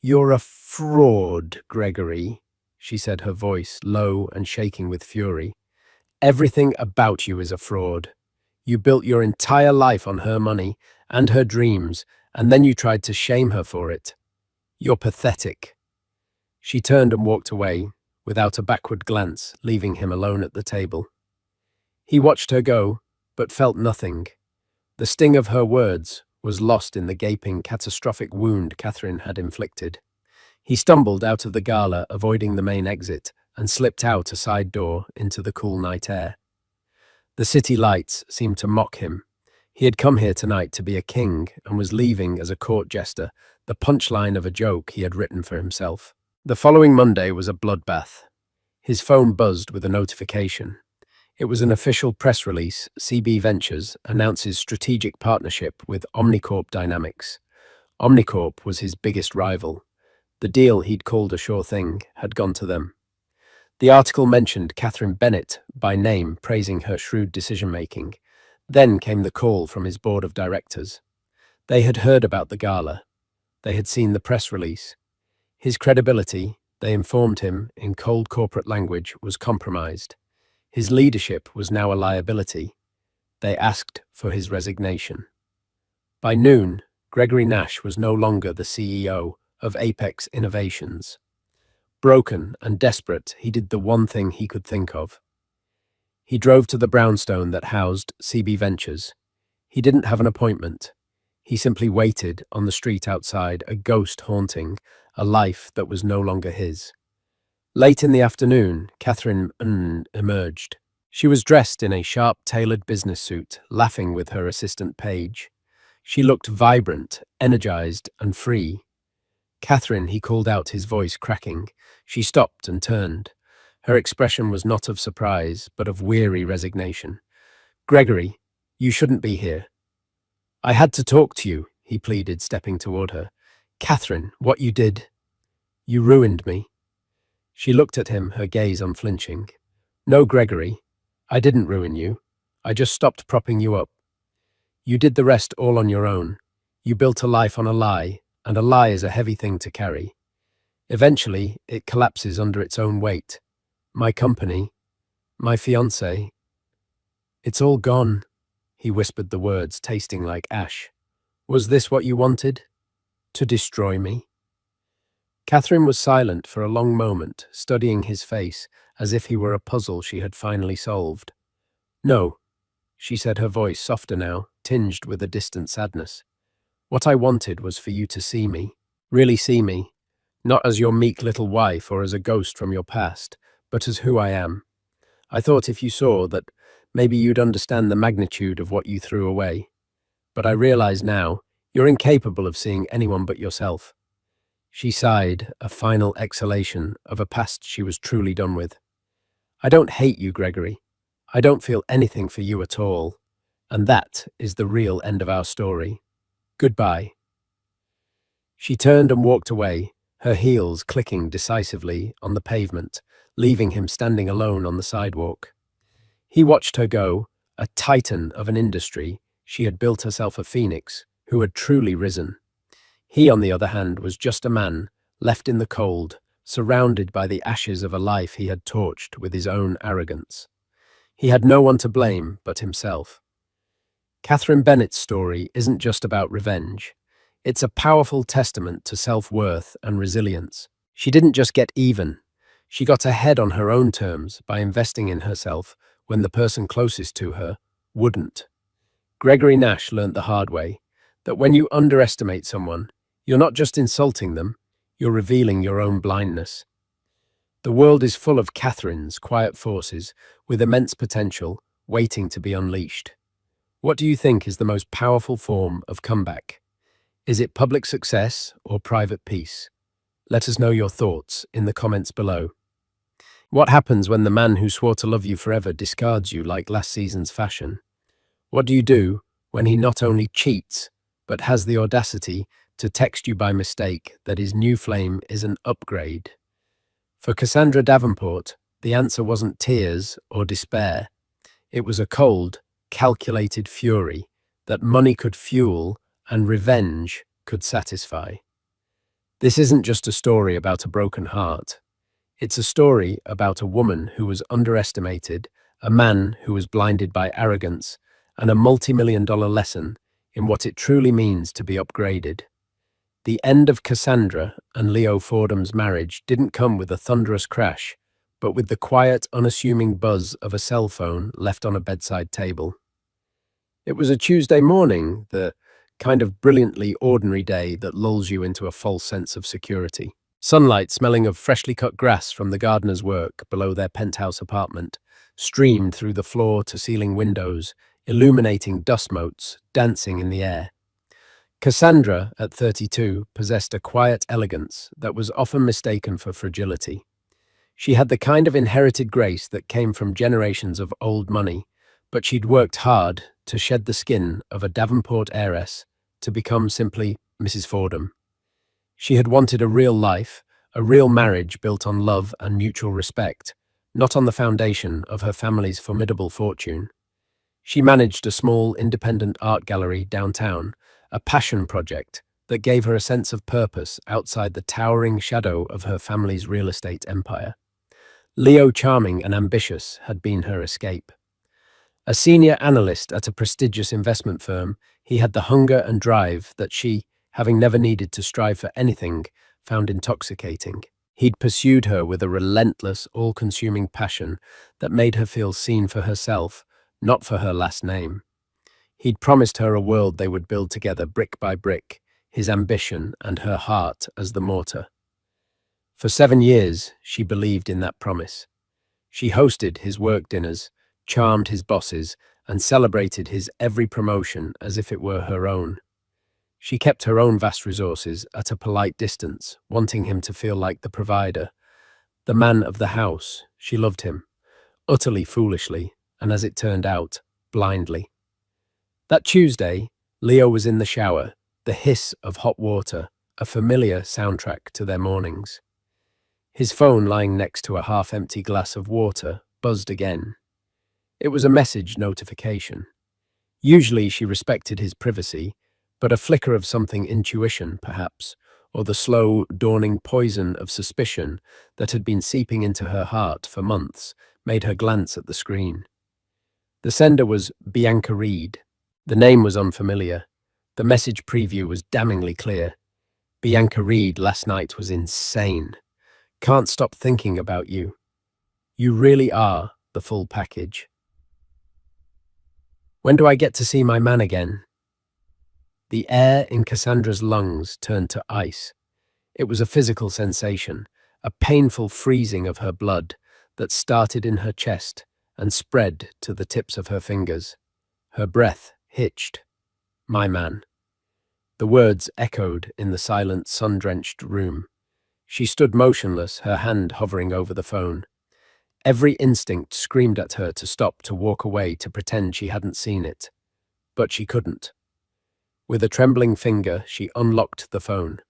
"You're a fraud, Gregory," she said, her voice low and shaking with fury. "Everything about you is a fraud. You built your entire life on her money and her dreams, and then you tried to shame her for it. You're pathetic." She turned and walked away, without a backward glance, leaving him alone at the table. He watched her go, but felt nothing. The sting of her words was lost in the gaping, catastrophic wound Catherine had inflicted. He stumbled out of the gala, avoiding the main exit, and slipped out a side door into the cool night air. The city lights seemed to mock him. He had come here tonight to be a king and was leaving as a court jester, the punchline of a joke he had written for himself. The following Monday was a bloodbath. His phone buzzed with a notification. It was an official press release. CB Ventures announces strategic partnership with Omnicorp Dynamics. Omnicorp was his biggest rival. The deal he'd called a sure thing had gone to them. The article mentioned Catherine Bennett by name, praising her shrewd decision-making. Then came the call from his board of directors. They had heard about the gala. They had seen the press release. His credibility, they informed him in cold corporate language, was compromised. His leadership was now a liability. They asked for his resignation. By noon, Gregory Nash was no longer the CEO of Apex Innovations. Broken and desperate, he did the one thing he could think of. He drove to the brownstone that housed CB Ventures. He didn't have an appointment. He simply waited on the street outside, a ghost haunting a life that was no longer his. Late in the afternoon, Catherine emerged. She was dressed in a sharp, tailored business suit, laughing with her assistant Paige. She looked vibrant, energized, and free. "Catherine," he called out, his voice cracking. She stopped and turned. Her expression was not of surprise, but of weary resignation. "Gregory, you shouldn't be here." "I had to talk to you," he pleaded, stepping toward her. "Catherine, what you did, you ruined me." She looked at him, her gaze unflinching. "No, Gregory, I didn't ruin you. I just stopped propping you up. You did the rest all on your own. You built a life on a lie, and a lie is a heavy thing to carry. Eventually, it collapses under its own weight. My company, my fiancée, it's all gone." He whispered the words, tasting like ash. "Was this what you wanted? To destroy me?" Catherine was silent for a long moment, studying his face as if he were a puzzle she had finally solved. "No," she said, her voice softer now, tinged with a distant sadness. "What I wanted was for you to see me, really see me, not as your meek little wife or as a ghost from your past, but as who I am. I thought if you saw that, maybe you'd understand the magnitude of what you threw away. But I realize now, you're incapable of seeing anyone but yourself." She sighed, a final exhalation of a past she was truly done with. "I don't hate you, Gregory. I don't feel anything for you at all. And that is the real end of our story. Goodbye." She turned and walked away, her heels clicking decisively on the pavement, leaving him standing alone on the sidewalk. He watched her go, a titan of an industry, She had built herself a phoenix who had truly risen. He, on the other hand, was just a man, left in the cold, surrounded by the ashes of a life he had torched with his own arrogance. He had no one to blame but himself. Catherine Bennett's story isn't just about revenge. It's a powerful testament to self-worth and resilience. She didn't just get even. She got ahead on her own terms by investing in herself when the person closest to her wouldn't. Gregory Nash learnt the hard way that when you underestimate someone, you're not just insulting them, you're revealing your own blindness. The world is full of Catherines, quiet forces, with immense potential, waiting to be unleashed. What do you think is the most powerful form of comeback? Is it public success or private peace? Let us know your thoughts in the comments below. What happens when the man who swore to love you forever discards you like last season's fashion? What do you do when he not only cheats, but has the audacity to text you by mistake that his new flame is an upgrade? For Cassandra Davenport, the answer wasn't tears or despair. It was a cold, calculated fury that money could fuel and revenge could satisfy. This isn't just a story about a broken heart. It's a story about a woman who was underestimated, a man who was blinded by arrogance, and a multi-million-dollar lesson in what it truly means to be upgraded. The end of Cassandra and Leo Fordham's marriage didn't come with a thunderous crash, but with the quiet, unassuming buzz of a cell phone left on a bedside table. It was a Tuesday morning, the kind of brilliantly ordinary day that lulls you into a false sense of security. Sunlight smelling of freshly cut grass from the gardener's work below their penthouse apartment streamed through the floor-to-ceiling windows, illuminating dust motes dancing in the air. Cassandra, at 32, possessed a quiet elegance that was often mistaken for fragility. She had the kind of inherited grace that came from generations of old money, but she'd worked hard to shed the skin of a Davenport heiress to become simply Mrs. Fordham. She had wanted a real life, a real marriage built on love and mutual respect, not on the foundation of her family's formidable fortune. She managed a small independent art gallery downtown, a passion project that gave her a sense of purpose outside the towering shadow of her family's real estate empire. Leo, charming and ambitious, had been her escape. A senior analyst at a prestigious investment firm, he had the hunger and drive that she, having never needed to strive for anything, found intoxicating. He'd pursued her with a relentless, all-consuming passion that made her feel seen for herself, not for her last name. He'd promised her a world they would build together brick by brick, his ambition and her heart as the mortar. For 7 years, she believed in that promise. She hosted his work dinners, charmed his bosses, and celebrated his every promotion as if it were her own. She kept her own vast resources at a polite distance, wanting him to feel like the provider, the man of the house. She loved him, utterly foolishly, and as it turned out, blindly. That Tuesday, Leo was in the shower, the hiss of hot water, a familiar soundtrack to their mornings. His phone lying next to a half-empty glass of water buzzed again. It was a message notification. Usually she respected his privacy, but a flicker of something intuition, perhaps, or the slow, dawning poison of suspicion that had been seeping into her heart for months, made her glance at the screen. The sender was Bianca Reed. The name was unfamiliar. The message preview was damningly clear. Bianca Reed last night was insane. Can't stop thinking about you. You really are the full package. When do I get to see my man again? The air in Cassandra's lungs turned to ice. It was a physical sensation, a painful freezing of her blood that started in her chest and spread to the tips of her fingers. Her breath hitched. My man. The words echoed in the silent, sun-drenched room. She stood motionless, her hand hovering over the phone. Every instinct screamed at her to stop, to walk away, to pretend she hadn't seen it. But she couldn't. With a trembling finger, she unlocked the phone.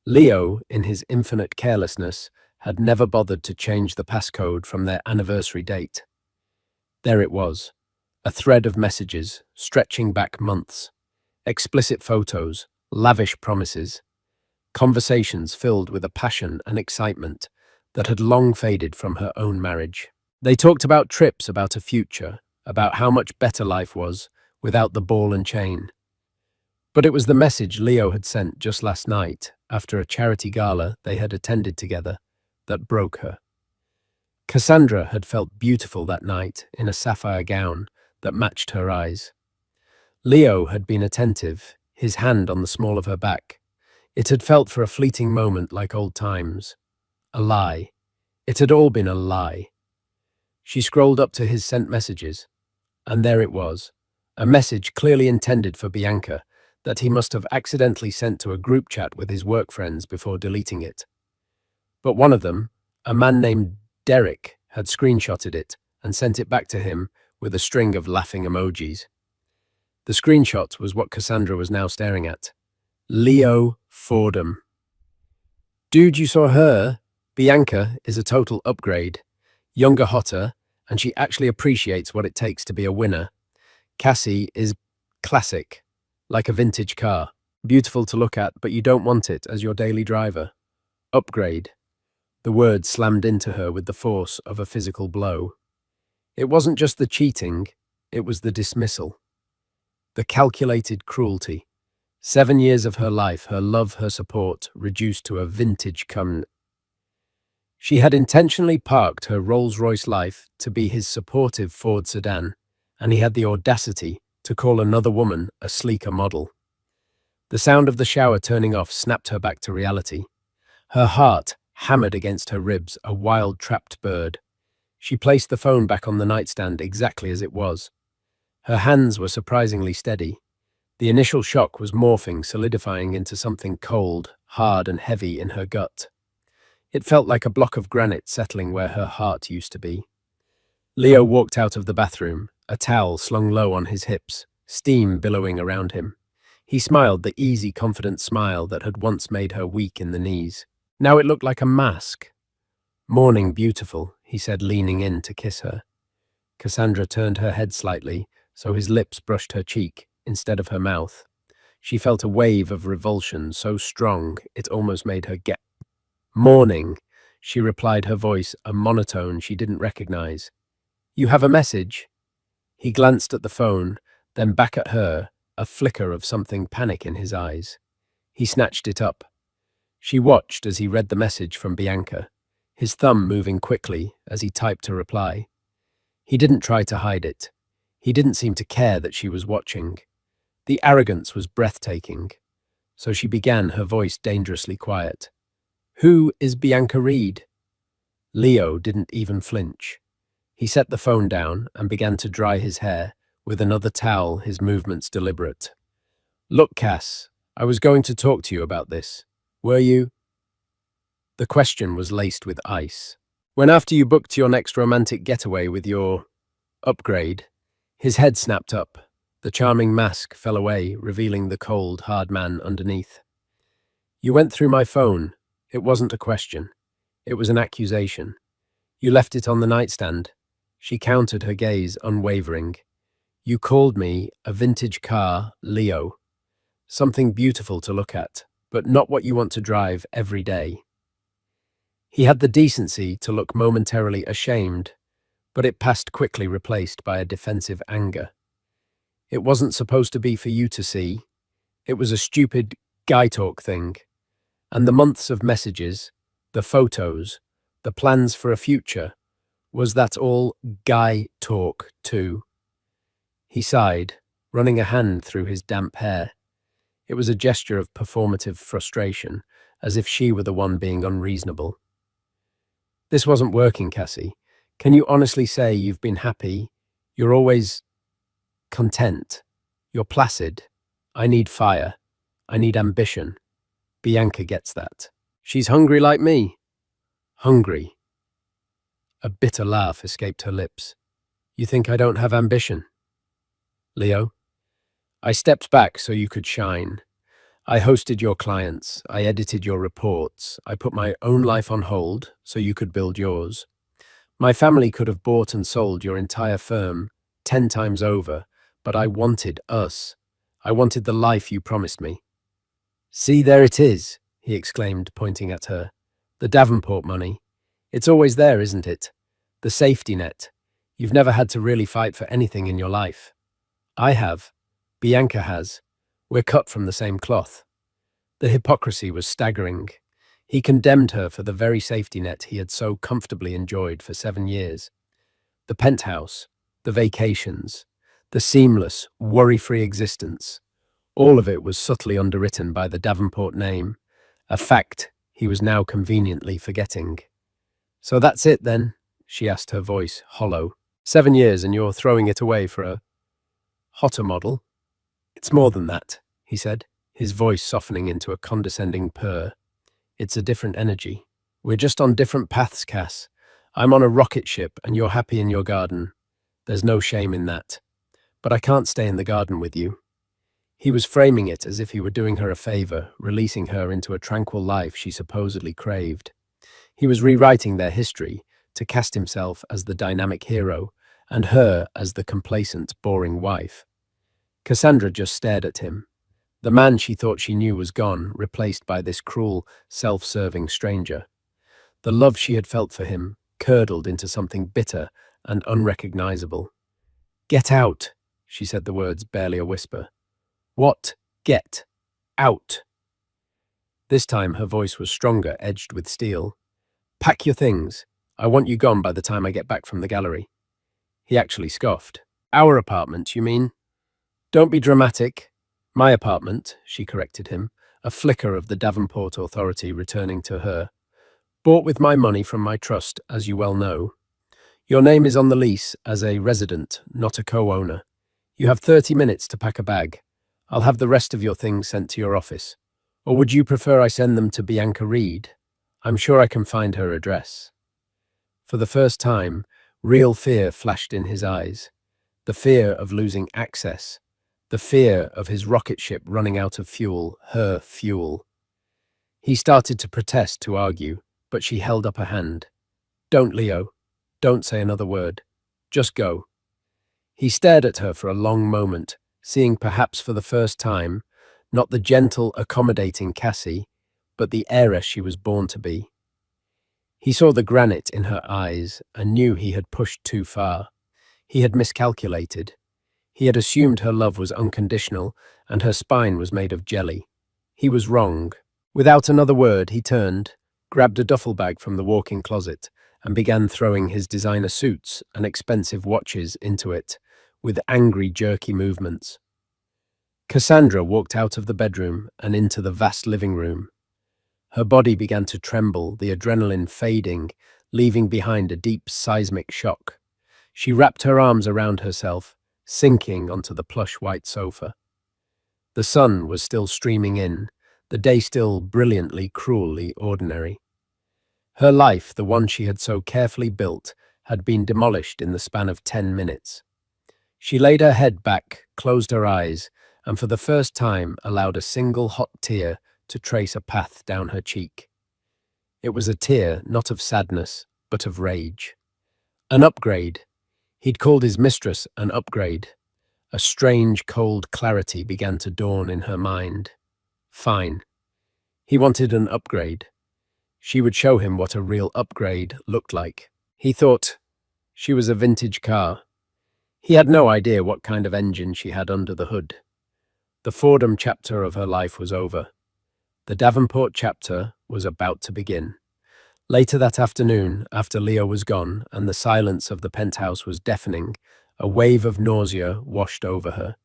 Leo, in his infinite carelessness, had never bothered to change the passcode from their anniversary date. There it was, A thread of messages, stretching back months, explicit photos, lavish promises, conversations filled with a passion and excitement that had long faded from her own marriage. They talked about trips, about a future, about how much better life was without the ball and chain. But it was the message Leo had sent just last night, after a charity gala they had attended together, that broke her. Cassandra had felt beautiful that night in a sapphire gown that matched her eyes. Leo had been attentive, his hand on the small of her back. It had felt for a fleeting moment like old times. A lie. It had all been a lie. She scrolled up to his sent messages, and there it was, a message clearly intended for Bianca that he must have accidentally sent to a group chat with his work friends before deleting it. But one of them, a man named Derek, had screenshotted it and sent it back to him with a string of laughing emojis. The screenshot was what Cassandra was now staring at. Leo Fordham. Dude, you saw her? Bianca is a total upgrade. Younger, hotter, and she actually appreciates what it takes to be a winner. Cassie is classic, like a vintage car. Beautiful to look at, but you don't want it as your daily driver. Upgrade. The word slammed into her with the force of a physical blow. It wasn't just the cheating, it was the dismissal. The calculated cruelty. 7 years of her life, her love, her support, reduced to a vintage cum. She had intentionally parked her Rolls-Royce life to be his supportive Ford sedan, and he had the audacity to call another woman a sleeker model. The sound of the shower turning off snapped her back to reality. Her heart hammered against her ribs, a wild, trapped bird. She placed the phone back on the nightstand exactly as it was. Her hands were surprisingly steady. The initial shock was morphing, solidifying into something cold, hard, and heavy in her gut. It felt like a block of granite settling where her heart used to be. Leo walked out of the bathroom, a towel slung low on his hips, steam billowing around him. He smiled the easy, confident smile that had once made her weak in the knees. Now it looked like a mask. Morning, beautiful, he said, leaning in to kiss her. Cassandra turned her head slightly, so his lips brushed her cheek instead of her mouth. She felt a wave of revulsion so strong it almost made her gasp. Morning, she replied, her voice a monotone she didn't recognize. You have a message? He glanced at the phone, then back at her, a flicker of something panic in his eyes. He snatched it up. She watched as he read the message from Bianca, his thumb moving quickly as he typed a reply. He didn't try to hide it. He didn't seem to care that she was watching. The arrogance was breathtaking. So she began, her voice dangerously quiet. Who is Bianca Reed? Leo didn't even flinch. He set the phone down and began to dry his hair, with another towel, his movements deliberate. Look, Cass, I was going to talk to you about this. Were you? The question was laced with ice. When after you booked your next romantic getaway with your upgrade, his head snapped up. The charming mask fell away, revealing the cold, hard man underneath. You went through my phone. It wasn't a question. It was an accusation. You left it on the nightstand. She countered, her gaze unwavering. You called me a vintage car, Leo. Something beautiful to look at, but not what you want to drive every day. He had the decency to look momentarily ashamed, but it passed quickly, replaced by a defensive anger. It wasn't supposed to be for you to see. It was a stupid guy talk thing. And the months of messages, the photos, the plans for a future, was that all guy talk too? He sighed, running a hand through his damp hair. It was a gesture of performative frustration, as if she were the one being unreasonable. This wasn't working, Cassie. Can you honestly say you've been happy? You're always content. You're placid. I need fire. I need ambition. Bianca gets that. She's hungry like me. Hungry. A bitter laugh escaped her lips. You think I don't have ambition? Leo? I stepped back so you could shine. I hosted your clients. I edited your reports. I put my own life on hold so you could build yours. My family could have bought and sold your entire firm 10 times over, but I wanted us. I wanted the life you promised me. See, there it is, he exclaimed, pointing at her. The Davenport money. It's always there, isn't it? The safety net. You've never had to really fight for anything in your life. I have. Bianca has. We're cut from the same cloth. The hypocrisy was staggering. He condemned her for the very safety net he had so comfortably enjoyed for 7 years. The penthouse, the vacations, the seamless, worry-free existence. All of it was subtly underwritten by the Davenport name, a fact he was now conveniently forgetting. So that's it then, she asked, her voice hollow. 7 years and you're throwing it away for a hotter model? It's more than that, he said, his voice softening into a condescending purr. It's a different energy. We're just on different paths, Cass. I'm on a rocket ship and you're happy in your garden. There's no shame in that. But I can't stay in the garden with you. He was framing it as if he were doing her a favor, releasing her into a tranquil life she supposedly craved. He was rewriting their history to cast himself as the dynamic hero and her as the complacent, boring wife. Cassandra just stared at him. The man she thought she knew was gone, replaced by this cruel, self-serving stranger. The love she had felt for him curdled into something bitter and unrecognizable. Get out, she said the words barely a whisper. What? Get out. This time her voice was stronger, edged with steel. Pack your things. I want you gone by the time I get back from the gallery. He actually scoffed. Our apartment, you mean? Don't be dramatic. My apartment, she corrected him, a flicker of the Davenport authority returning to her. Bought with my money from my trust, as you well know. Your name is on the lease as a resident, not a co-owner. You have 30 minutes to pack a bag. I'll have the rest of your things sent to your office. Or would you prefer I send them to Bianca Reed? I'm sure I can find her address. For the first time, real fear flashed in his eyes. The fear of losing access. The fear of his rocket ship running out of fuel, her fuel. He started to protest, to argue, but she held up a hand. Don't, Leo. Don't say another word. Just go. He stared at her for a long moment, seeing perhaps for the first time, not the gentle, accommodating Cassie, but the heiress she was born to be. He saw the granite in her eyes and knew he had pushed too far. He had miscalculated. He had assumed her love was unconditional and her spine was made of jelly. He was wrong. Without another word, he turned, grabbed a duffel bag from the walk-in closet, and began throwing his designer suits and expensive watches into it, with angry, jerky movements. Cassandra walked out of the bedroom and into the vast living room. Her body began to tremble, the adrenaline fading, leaving behind a deep seismic shock. She wrapped her arms around herself, sinking onto the plush white sofa. The sun was still streaming in, the day still brilliantly, cruelly ordinary. Her life, the one she had so carefully built, had been demolished in the span of 10 minutes. She laid her head back, closed her eyes, and for the first time allowed a single hot tear to trace a path down her cheek. It was a tear not of sadness, but of rage. An upgrade. He'd called his mistress an upgrade. A strange, cold clarity began to dawn in her mind. Fine. He wanted an upgrade. She would show him what a real upgrade looked like. He thought she was a vintage car. He had no idea what kind of engine she had under the hood. The Fordham chapter of her life was over. The Davenport chapter was about to begin. Later that afternoon, after Leo was gone and the silence of the penthouse was deafening, a wave of nausea washed over her.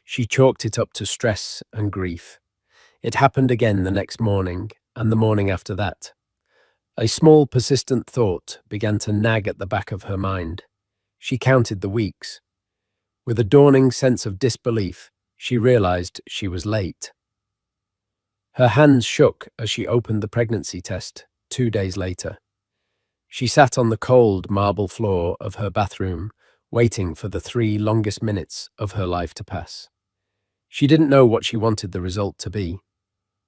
She chalked it up to stress and grief. It happened again the next morning, and the morning after that. A small, persistent thought began to nag at the back of her mind. She counted the weeks. With a dawning sense of disbelief, she realized she was late. Her hands shook as she opened the pregnancy test 2 days later. She sat on the cold marble floor of her bathroom, waiting for the 3 longest minutes of her life to pass. She didn't know what she wanted the result to be.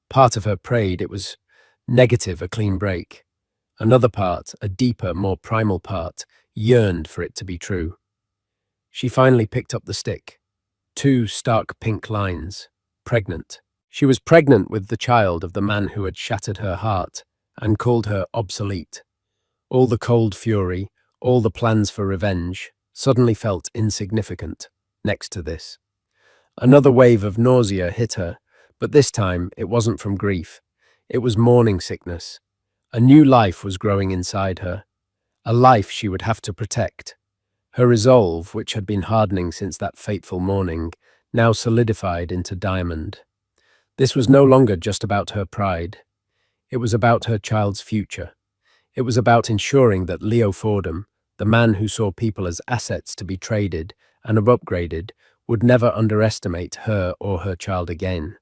Part of her prayed it was negative, a clean break. Another part, a deeper, more primal part, yearned for it to be true. She finally picked up the stick. Two stark pink lines. Pregnant. She was pregnant with the child of the man who had shattered her heart and called her obsolete. All the cold fury, all the plans for revenge, suddenly felt insignificant next to this. Another wave of nausea hit her, but this time it wasn't from grief. It was morning sickness. A new life was growing inside her, a life she would have to protect. Her resolve, which had been hardening since that fateful morning, now solidified into diamond. This was no longer just about her pride. It was about her child's future. It was about ensuring that Leo Fordham, the man who saw people as assets to be traded and upgraded, would never underestimate her or her child again.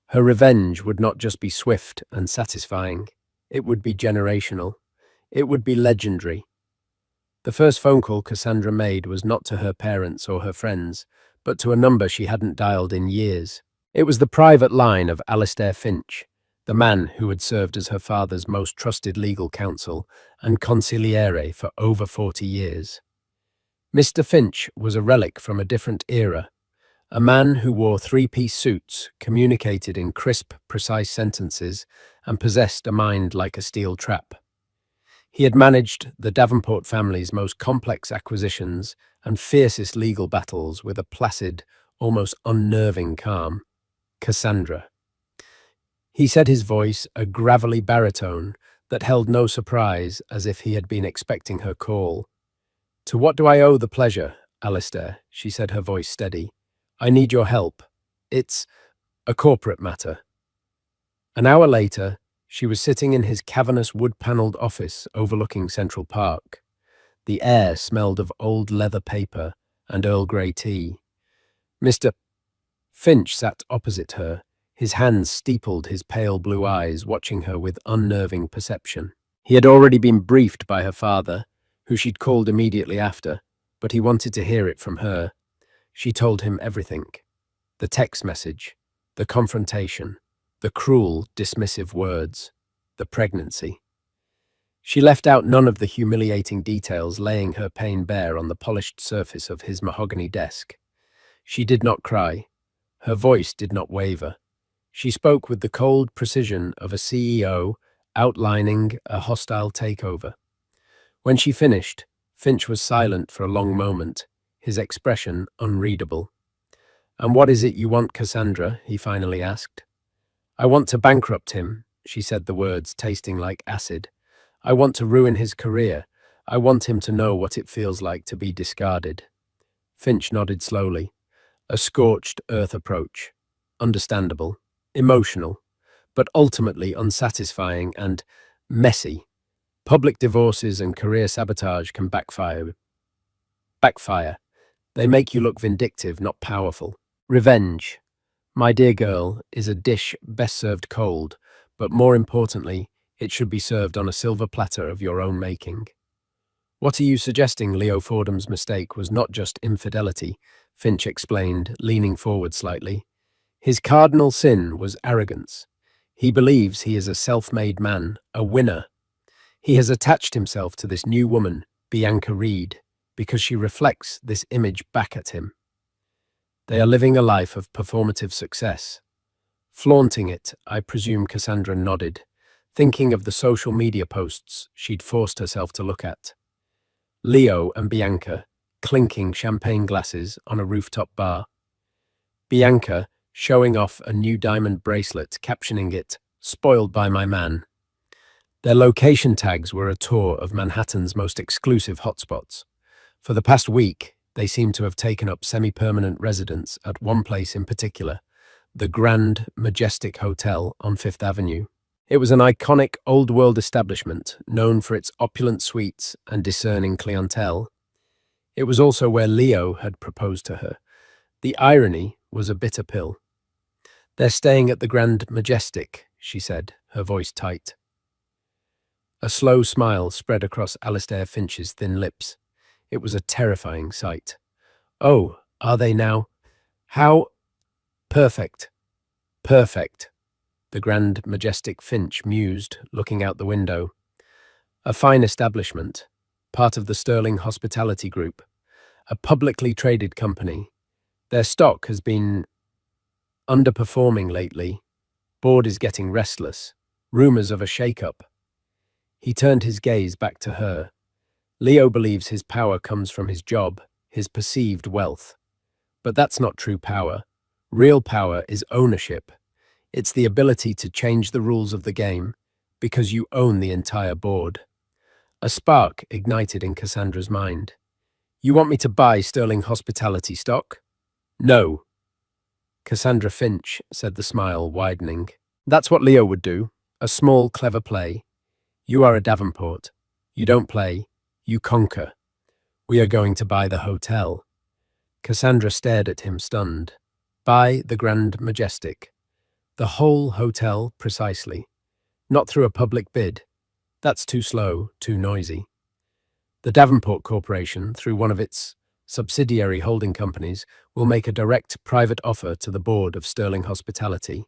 Her revenge would not just be swift and satisfying. It would be generational. It would be legendary. The first phone call Cassandra made was not to her parents or her friends, but to a number she hadn't dialed in years. It was the private line of Alistair Finch, the man who had served as her father's most trusted legal counsel and consigliere for over 40 years. Mr. Finch was a relic from a different era, a man who wore three-piece suits, communicated in crisp, precise sentences, and possessed a mind like a steel trap. He had managed the Davenport family's most complex acquisitions and fiercest legal battles with a placid, almost unnerving calm. Cassandra. He said, his voice a gravelly baritone that held no surprise, as if he had been expecting her call. "To what do I owe the pleasure, Alistair?" she said, her voice steady. "I need your help. It's a corporate matter." An hour later, she was sitting in his cavernous wood-panelled office overlooking Central Park. The air smelled of old leather paper and Earl Grey tea. Mr. Finch sat opposite her, his hands steepled, his pale blue eyes watching her with unnerving perception. He had already been briefed by her father, who she'd called immediately after, but he wanted to hear it from her. She told him everything. The text message, the confrontation, the cruel, dismissive words, the pregnancy. She left out none of the humiliating details, laying her pain bare on the polished surface of his mahogany desk. She did not cry. Her voice did not waver. She spoke with the cold precision of a CEO outlining a hostile takeover. When she finished, Finch was silent for a long moment, his expression unreadable. "And what is it you want, Cassandra?" he finally asked. "I want to bankrupt him," she said, the words tasting like acid. "I want to ruin his career. I want him to know what it feels like to be discarded." Finch nodded slowly. A scorched earth approach. Understandable, emotional, but ultimately unsatisfying and messy. Public divorces and career sabotage can backfire. They make you look vindictive, not powerful. Revenge, my dear girl, is a dish best served cold, but more importantly, it should be served on a silver platter of your own making. "What are you suggesting?" Leo Fordham's mistake was not just infidelity, Finch explained, leaning forward slightly. His cardinal sin was arrogance. He believes he is a self-made man, a winner. He has attached himself to this new woman, Bianca Reed, because she reflects this image back at him. They are living a life of performative success. Flaunting it, I presume. Cassandra nodded, thinking of the social media posts she'd forced herself to look at. Leo and Bianca, clinking champagne glasses on a rooftop bar. Bianca showing off a new diamond bracelet, captioning it, "Spoiled by my man." Their location tags were a tour of Manhattan's most exclusive hotspots. For the past week, they seemed to have taken up semi-permanent residence at one place in particular, the Grand Majestic Hotel on Fifth Avenue. It was an iconic old-world establishment known for its opulent suites and discerning clientele. It was also where Leo had proposed to her. The irony was a bitter pill. "They're staying at the Grand Majestic," she said, her voice tight. A slow smile spread across Alistair Finch's thin lips. It was a terrifying sight. "Oh, are they now? How perfect. Perfect." The Grand Majestic, Finch mused, looking out the window. A fine establishment, part of the Sterling Hospitality Group, a publicly traded company. Their stock has been underperforming lately. Board is getting restless. Rumors of a shakeup. He turned his gaze back to her. Leo believes his power comes from his job, his perceived wealth. But that's not true power. Real power is ownership. It's the ability to change the rules of the game because you own the entire board. A spark ignited in Cassandra's mind. You want me to buy Sterling Hospitality stock? No. Cassandra Finch, said the smile, widening. That's what Leo would do. A small, clever play. You are a Davenport. You don't play. You conquer. We are going to buy the hotel. Cassandra stared at him, stunned. Buy the Grand Majestic. The whole hotel, precisely. Not through a public bid. That's too slow, too noisy. The Davenport Corporation, through one of its subsidiary holding companies, will make a direct private offer to the board of Sterling Hospitality.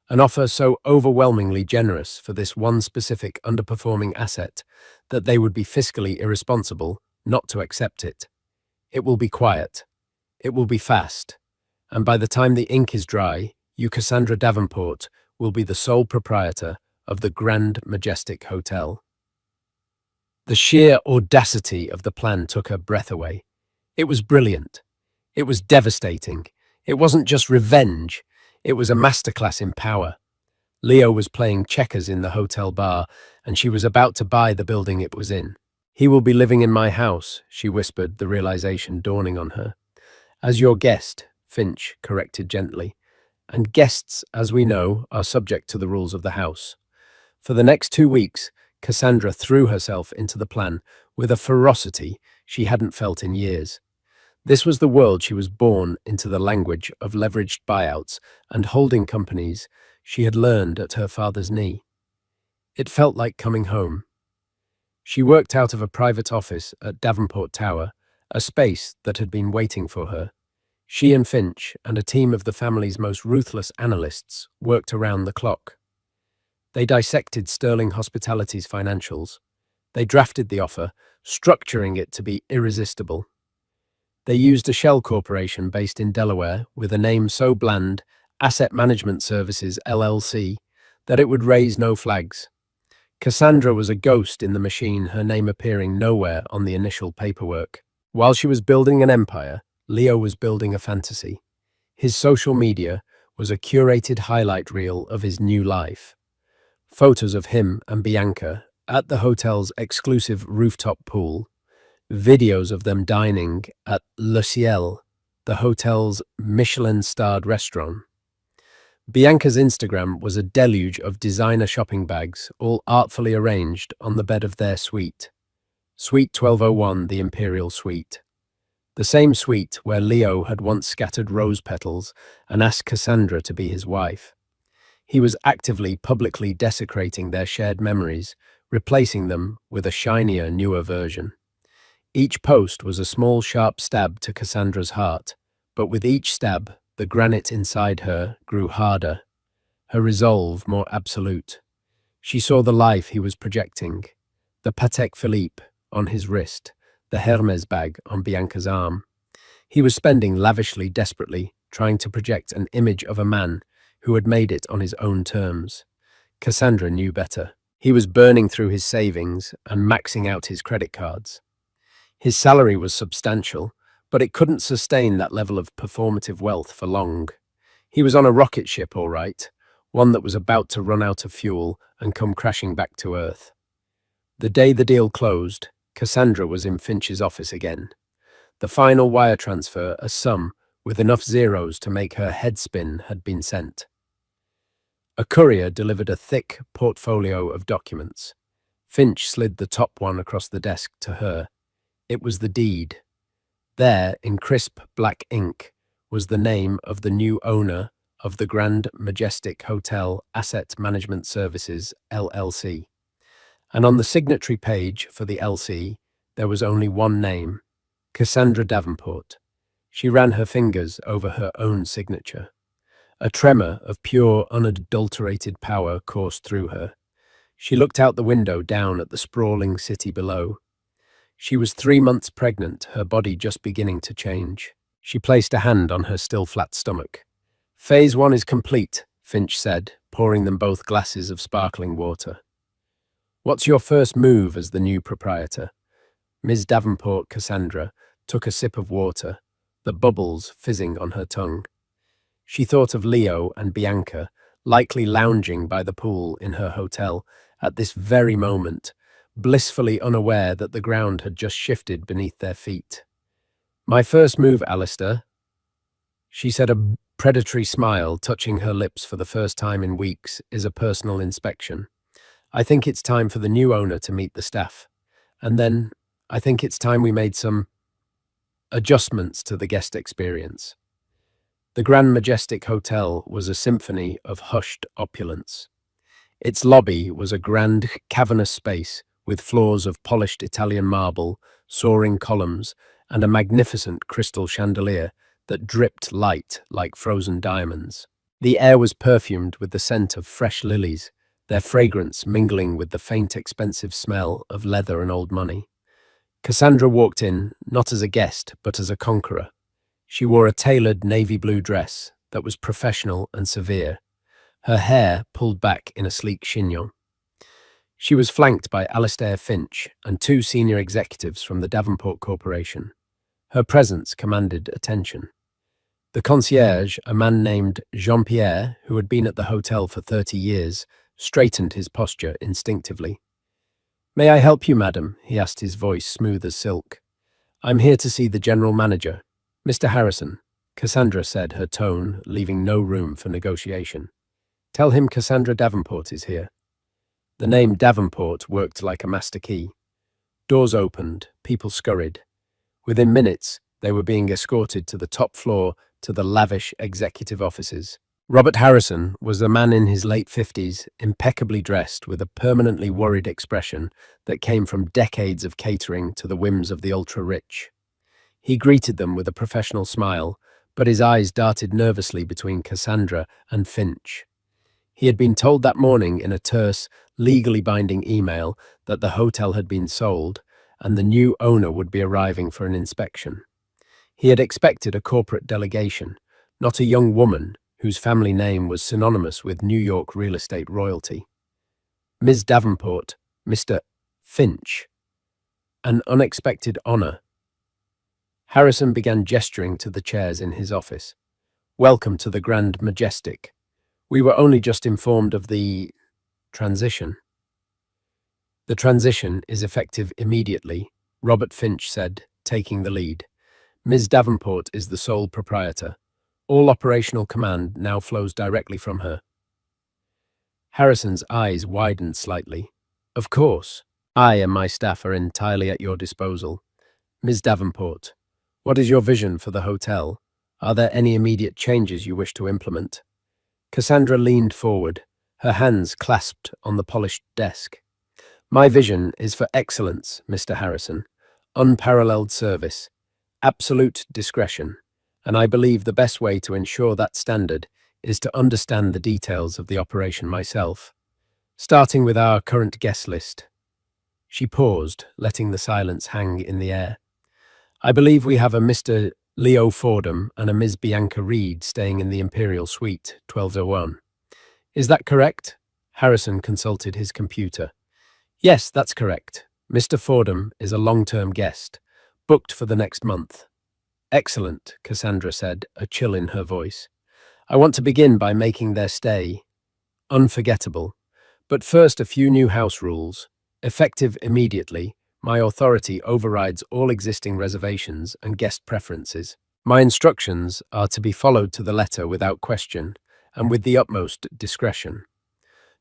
An offer so overwhelmingly generous for this one specific underperforming asset that they would be fiscally irresponsible not to accept it. It will be quiet. It will be fast. And by the time the ink is dry, you, Cassandra Davenport, will be the sole proprietor of the Grand Majestic Hotel. The sheer audacity of the plan took her breath away. It was brilliant. It was devastating. It wasn't just revenge. It was a masterclass in power. Leo was playing checkers in the hotel bar, and she was about to buy the building it was in. He will be living in my house, she whispered, the realization dawning on her. As your guest, Finch corrected gently. And guests, as we know, are subject to the rules of the house. For the next 2 weeks, Cassandra threw herself into the plan with a ferocity she hadn't felt in years. This was the world she was born into, the language of leveraged buyouts and holding companies she had learned at her father's knee. It felt like coming home. She worked out of a private office at Davenport Tower, a space that had been waiting for her. She and Finch and a team of the family's most ruthless analysts worked around the clock. They dissected Sterling Hospitality's financials. They drafted the offer, structuring it to be irresistible. They used a shell corporation based in Delaware with a name so bland, Asset Management Services LLC, that it would raise no flags. Cassandra was a ghost in the machine, her name appearing nowhere on the initial paperwork. While she was building an empire, Leo was building a fantasy. His social media was a curated highlight reel of his new life. Photos of him and Bianca at the hotel's exclusive rooftop pool, videos of them dining at Le Ciel, the hotel's Michelin-starred restaurant. Bianca's Instagram was a deluge of designer shopping bags, all artfully arranged on the bed of their suite. Suite 1201, the Imperial Suite. The same suite where Leo had once scattered rose petals and asked Cassandra to be his wife. He was actively, publicly desecrating their shared memories, replacing them with a shinier, newer version. Each post was a small, sharp stab to Cassandra's heart, but with each stab, the granite inside her grew harder, her resolve more absolute. She saw the life he was projecting, the Patek Philippe on his wrist, the Hermes bag on Bianca's arm. He was spending lavishly, desperately, trying to project an image of a man who had made it on his own terms. Cassandra knew better. He was burning through his savings and maxing out his credit cards. His salary was substantial, but it couldn't sustain that level of performative wealth for long. He was on a rocket ship, all right, one that was about to run out of fuel and come crashing back to Earth. The day the deal closed, Cassandra was in Finch's office again. The final wire transfer, a sum with enough zeros to make her head spin, had been sent. A courier delivered a thick portfolio of documents. Finch slid the top one across the desk to her. It was the deed. There, in crisp black ink, was the name of the new owner of the Grand Majestic Hotel Asset Management Services, LLC. And on the signatory page for the LC, there was only one name, Cassandra Davenport. She ran her fingers over her own signature. A tremor of pure, unadulterated power coursed through her. She looked out the window down at the sprawling city below. She was 3 months pregnant, her body just beginning to change. She placed a hand on her still flat stomach. Phase 1 is complete, Finch said, pouring them both glasses of sparkling water. What's your first move as the new proprietor? Ms. Davenport Cassandra took a sip of water, the bubbles fizzing on her tongue. She thought of Leo and Bianca, likely lounging by the pool in her hotel at this very moment, blissfully unaware that the ground had just shifted beneath their feet. My first move, Alistair, she said, a predatory smile touching her lips for the first time in weeks, is a personal inspection. I think it's time for the new owner to meet the staff. And then, I think it's time we made some adjustments to the guest experience. The Grand Majestic Hotel was a symphony of hushed opulence. Its lobby was a grand, cavernous space with floors of polished Italian marble, soaring columns, and a magnificent crystal chandelier that dripped light like frozen diamonds. The air was perfumed with the scent of fresh lilies, their fragrance mingling with the faint, expensive smell of leather and old money. Cassandra walked in, not as a guest, but as a conqueror. She wore a tailored navy blue dress that was professional and severe, her hair pulled back in a sleek chignon. She was flanked by Alistair Finch and 2 senior executives from the Davenport Corporation. Her presence commanded attention. The concierge, a man named Jean-Pierre, who had been at the hotel for 30 years, straightened his posture instinctively. "May I help you, madam?" he asked, his voice smooth as silk. "I'm here to see the general manager, Mr. Harrison," Cassandra said, her tone leaving no room for negotiation. "Tell him Cassandra Davenport is here." The name Davenport worked like a master key. Doors opened, people scurried. Within minutes, they were being escorted to the top floor to the lavish executive offices. Robert Harrison was a man in his late 50s, impeccably dressed with a permanently worried expression that came from decades of catering to the whims of the ultra-rich. He greeted them with a professional smile, but his eyes darted nervously between Cassandra and Finch. He had been told that morning in a terse, legally binding email that the hotel had been sold and the new owner would be arriving for an inspection. He had expected a corporate delegation, not a young woman whose family name was synonymous with New York real estate royalty. Ms. Davenport, Mr. Finch. An unexpected honor. Harrison began gesturing to the chairs in his office. "Welcome to the Grand Majestic. We were only just informed of the transition." "The transition is effective immediately," Robert Finch said, taking the lead. "Ms. Davenport is the sole proprietor. All operational command now flows directly from her." Harrison's eyes widened slightly. "Of course. I and my staff are entirely at your disposal. Ms. Davenport, what is your vision for the hotel? Are there any immediate changes you wish to implement?" Cassandra leaned forward, her hands clasped on the polished desk. "My vision is for excellence, Mr. Harrison. Unparalleled service. Absolute discretion. And I believe the best way to ensure that standard is to understand the details of the operation myself. Starting with our current guest list." She paused, letting the silence hang in the air. "I believe we have a Mr. Leo Fordham and a Ms. Bianca Reed staying in the Imperial Suite, 1201. Is that correct?" Harrison consulted his computer. "Yes, that's correct. Mr. Fordham is a long-term guest, booked for the next month." "Excellent," Cassandra said, a chill in her voice. "I want to begin by making their stay unforgettable. But first, a few new house rules. Effective immediately, my authority overrides all existing reservations and guest preferences. My instructions are to be followed to the letter without question and with the utmost discretion.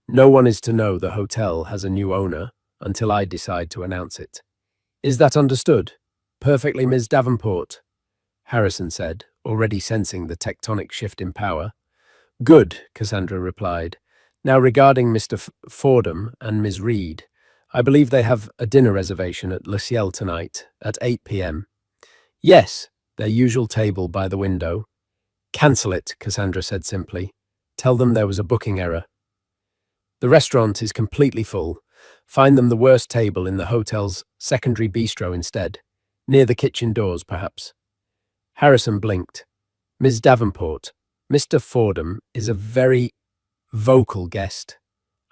No one is to know the hotel has a new owner until I decide to announce it. Is that understood?" "Perfectly, Ms. Davenport," Harrison said, already sensing the tectonic shift in power. "Good," Cassandra replied. "Now regarding Mr. Fordham and Ms. Reed, I believe they have a dinner reservation at Le Ciel tonight at 8 p.m. "Yes, their usual table by the window." "Cancel it," Cassandra said simply. "Tell them there was a booking error." "The restaurant is completely full. Find them the worst table in the hotel's secondary bistro instead, near the kitchen doors, perhaps. Harrison blinked. Miss Davenport, Mr. Fordham is a very vocal guest.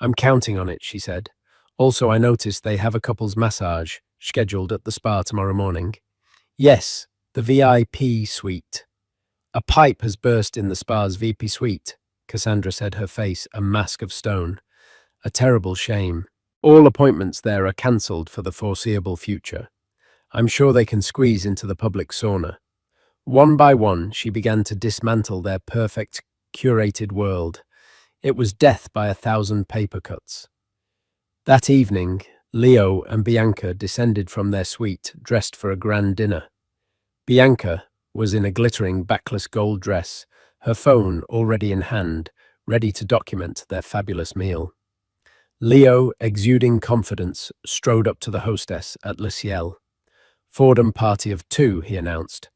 I'm counting on it, she said. Also, I noticed they have a couple's massage scheduled at the spa tomorrow morning. Yes, the VIP suite. A pipe has burst in the spa's VP suite, Cassandra said, her face a mask of stone. A terrible shame. All appointments there are cancelled for the foreseeable future. I'm sure they can squeeze into the public sauna. One by one, she began to dismantle their perfect, curated world. It was death by 1,000 paper cuts. That evening, Leo and Bianca descended from their suite, dressed for a grand dinner. Bianca was in a glittering backless gold dress, her phone already in hand, ready to document their fabulous meal. Leo, exuding confidence, strode up to the hostess at Le Ciel. Fordham party of 2, he announced.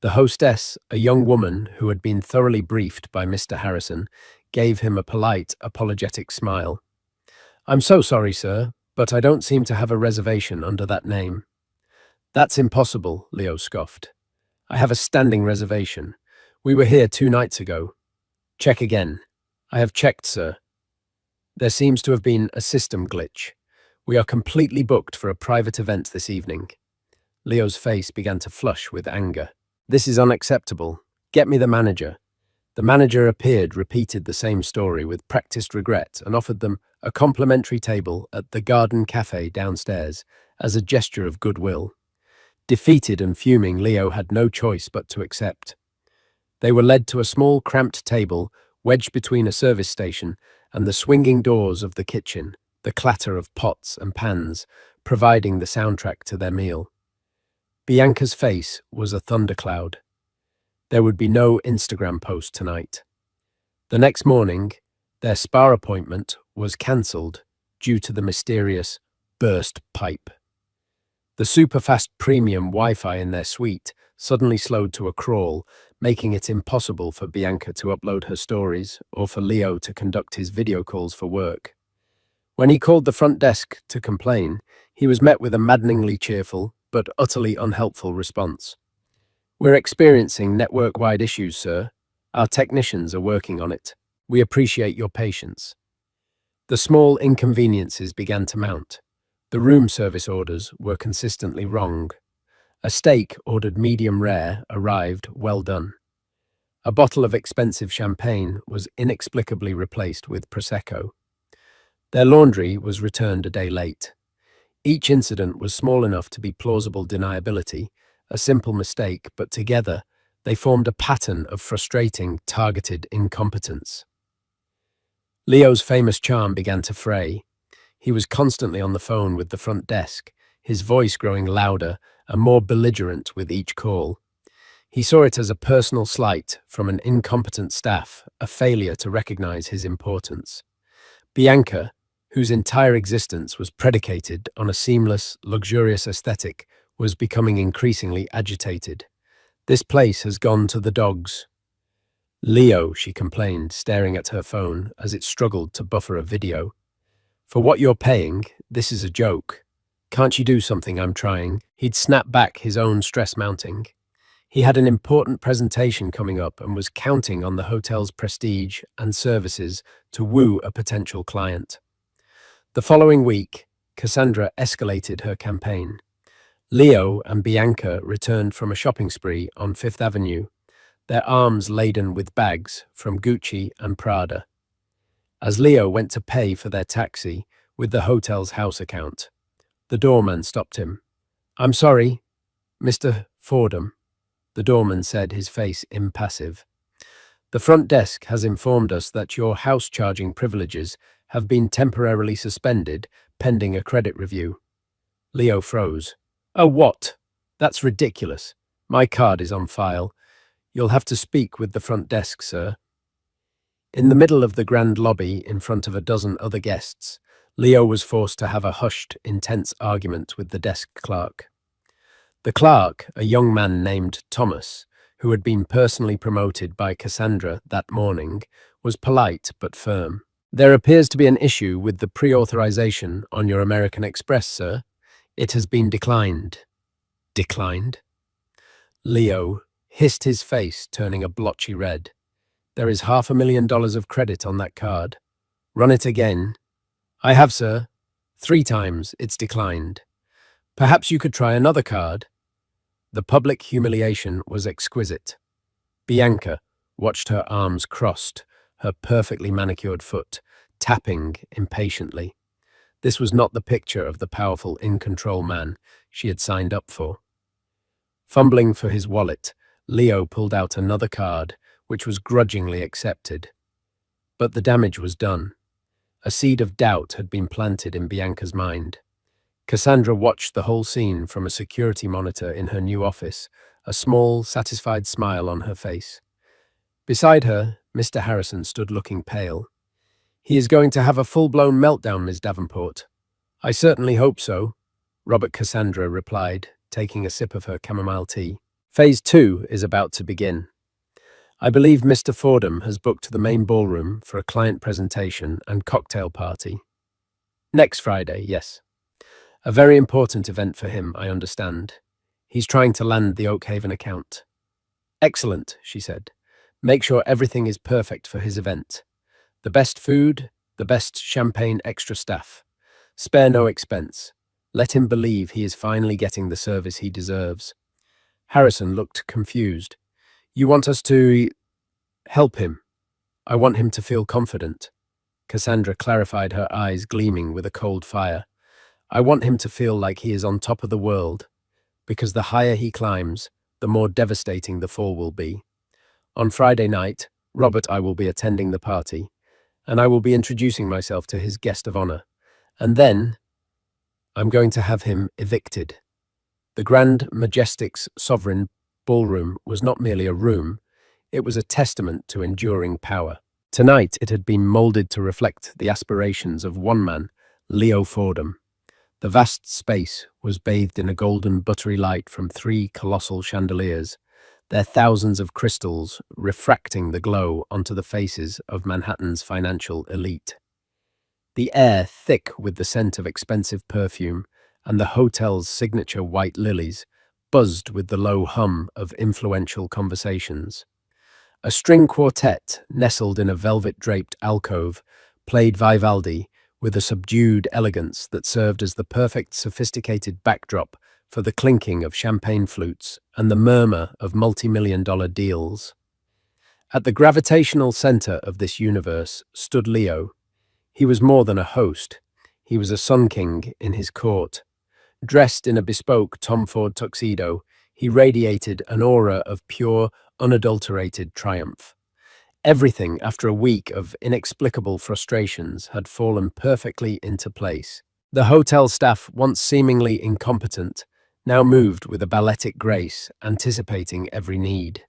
The hostess, a young woman who had been thoroughly briefed by Mr. Harrison, gave him a polite, apologetic smile. I'm so sorry, sir, but I don't seem to have a reservation under that name. That's impossible, Leo scoffed. I have a standing reservation. We were here 2 nights ago. Check again. I have checked, sir. There seems to have been a system glitch. We are completely booked for a private event this evening. Leo's face began to flush with anger. This is unacceptable. Get me the manager. The manager appeared, repeated the same story with practiced regret, and offered them a complimentary table at the Garden Cafe downstairs as a gesture of goodwill. Defeated and fuming, Leo had no choice but to accept. They were led to a small, cramped table wedged between a service station and the swinging doors of the kitchen, the clatter of pots and pans providing the soundtrack to their meal. Bianca's face was a thundercloud. There would be no Instagram post tonight. The next morning, their spa appointment was cancelled due to the mysterious burst pipe. The super-fast premium Wi-Fi in their suite suddenly slowed to a crawl, making it impossible for Bianca to upload her stories or for Leo to conduct his video calls for work. When he called the front desk to complain, he was met with a maddeningly cheerful but utterly unhelpful response. We're experiencing network-wide issues, sir. Our technicians are working on it. We appreciate your patience. The small inconveniences began to mount. The room service orders were consistently wrong. A steak ordered medium rare arrived well done. A bottle of expensive champagne was inexplicably replaced with Prosecco. Their laundry was returned a day late. Each incident was small enough to be plausible deniability, a simple mistake, but together they formed a pattern of frustrating, targeted incompetence. Leo's famous charm began to fray. He was constantly on the phone with the front desk, his voice growing louder and more belligerent with each call. He saw it as a personal slight from an incompetent staff, a failure to recognize his importance. Bianca, whose entire existence was predicated on a seamless, luxurious aesthetic, was becoming increasingly agitated. This place has gone to the dogs. Leo, she complained, staring at her phone as it struggled to buffer a video. For what you're paying, this is a joke. Can't you do something? I'm trying. He'd snapped back, his own stress mounting. He had an important presentation coming up and was counting on the hotel's prestige and services to woo a potential client. The following week, Cassandra escalated her campaign. Leo and Bianca returned from a shopping spree on Fifth Avenue, their arms laden with bags from Gucci and Prada. As Leo went to pay for their taxi with the hotel's house account, the doorman stopped him. I'm sorry, Mr. Fordham, the doorman said, his face impassive. The front desk has informed us that your house charging privileges have been temporarily suspended pending a credit review. Leo froze. Oh, what? That's ridiculous. My card is on file. You'll have to speak with the front desk, sir. In the middle of the grand lobby, in front of a dozen other guests, Leo was forced to have a hushed, intense argument with the desk clerk. The clerk, a young man named Thomas, who had been personally promoted by Cassandra that morning, was polite but firm. There appears to be an issue with the pre-authorization on your American Express, sir. It has been declined. Declined? Leo hissed, his face turning a blotchy red. There is $500,000 of credit on that card. Run it again. I have, sir. 3 times it's declined. Perhaps you could try another card. The public humiliation was exquisite. Bianca watched her arms crossed, her perfectly manicured foot tapping impatiently. This was not the picture of the powerful, in-control man she had signed up for. Fumbling for his wallet, Leo pulled out another card, which was grudgingly accepted. But the damage was done. A seed of doubt had been planted in Bianca's mind. Cassandra watched the whole scene from a security monitor in her new office, a small, satisfied smile on her face. Beside her, Mr. Harrison stood looking pale. He is going to have a full-blown meltdown, Ms. Davenport. I certainly hope so, Robert Cassandra replied, taking a sip of her chamomile tea. Phase 2 is about to begin. I believe Mr. Fordham has booked the main ballroom for a client presentation and cocktail party. Next Friday, yes. A very important event for him, I understand. He's trying to land the Oakhaven account. Excellent, she said. Make sure everything is perfect for his event. The best food, the best champagne, extra staff. Spare no expense. Let him believe he is finally getting the service he deserves. Harrison looked confused. You want us to help him? I want him to feel confident. Cassandra clarified, her eyes gleaming with a cold fire. I want him to feel like he is on top of the world, because the higher he climbs, the more devastating the fall will be. On Friday night, Robert and I will be attending the party, and I will be introducing myself to his guest of honor. And then, I'm going to have him evicted. The Grand Majestic's sovereign ballroom was not merely a room, it was a testament to enduring power. Tonight it had been molded to reflect the aspirations of one man, Leo Fordham. The vast space was bathed in a golden buttery light from 3 colossal chandeliers, their thousands of crystals refracting the glow onto the faces of Manhattan's financial elite. The air, thick with the scent of expensive perfume, and the hotel's signature white lilies, buzzed with the low hum of influential conversations. A string quartet, nestled in a velvet-draped alcove, played Vivaldi with a subdued elegance that served as the perfect sophisticated backdrop for the clinking of champagne flutes and the murmur of multi-million-dollar deals. At the gravitational center of this universe stood Leo. He was more than a host. He was a sun king in his court. Dressed in a bespoke Tom Ford tuxedo, he radiated an aura of pure, unadulterated triumph. Everything, after a week of inexplicable frustrations, had fallen perfectly into place. The hotel staff, once seemingly incompetent, now moved with a balletic grace, anticipating every need.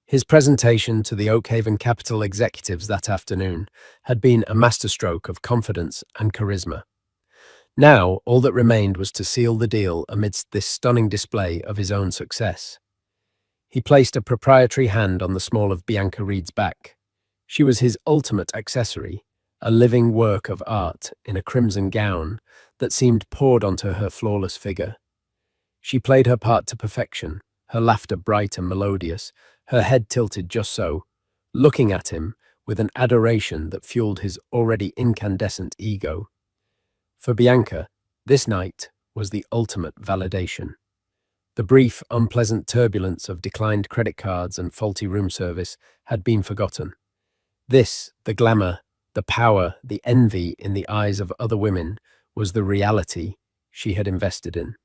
His presentation to the Oakhaven Capital executives that afternoon had been a masterstroke of confidence and charisma. Now, all that remained was to seal the deal amidst this stunning display of his own success. He placed a proprietary hand on the small of Bianca Reed's back. She was his ultimate accessory, a living work of art in a crimson gown that seemed poured onto her flawless figure. She played her part to perfection, her laughter bright and melodious, her head tilted just so, looking at him with an adoration that fueled his already incandescent ego. For Bianca, this night was the ultimate validation. The brief, unpleasant turbulence of declined credit cards and faulty room service had been forgotten. This, the glamour, the power, the envy in the eyes of other women, was the reality she had invested in.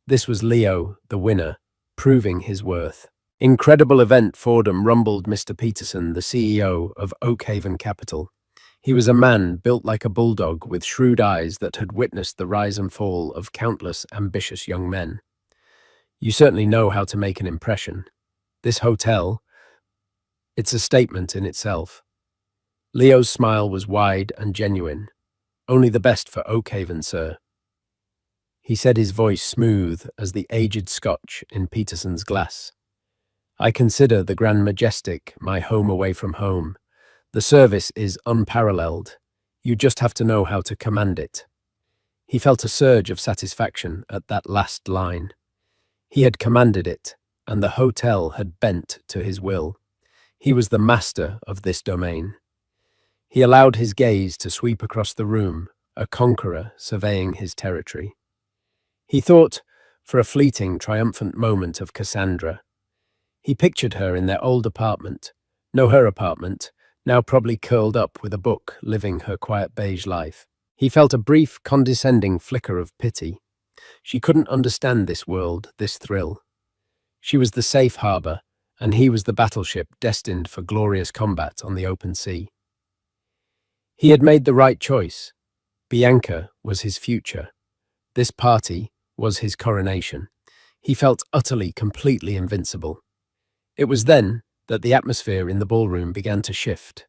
This was Leo, the winner, proving his worth. Incredible event, Fordham rumbled Mr. Peterson, the CEO of Oakhaven Capital. He was a man built like a bulldog with shrewd eyes that had witnessed the rise and fall of countless ambitious young men. You certainly know how to make an impression. This hotel, it's a statement in itself. Leo's smile was wide and genuine. Only the best for Oakhaven, sir. He said, his voice smooth as the aged scotch in Peterson's glass. I consider the Grand Majestic my home away from home, The service is unparalleled. You just have to know how to command it. He felt a surge of satisfaction at that last line. He had commanded it, and the hotel had bent to his will. He was the master of this domain. He allowed his gaze to sweep across the room, a conqueror surveying his territory. He thought, for a fleeting, triumphant moment, of Cassandra. He pictured her in their old apartment, her apartment, now probably curled up with a book, living her quiet beige life. He felt a brief, condescending flicker of pity. She couldn't understand this world, this thrill. She was the safe harbor, and he was the battleship destined for glorious combat on the open sea. He had made the right choice. Bianca was his future. This party was his coronation. He felt utterly, completely invincible. It was then that the atmosphere in the ballroom began to shift.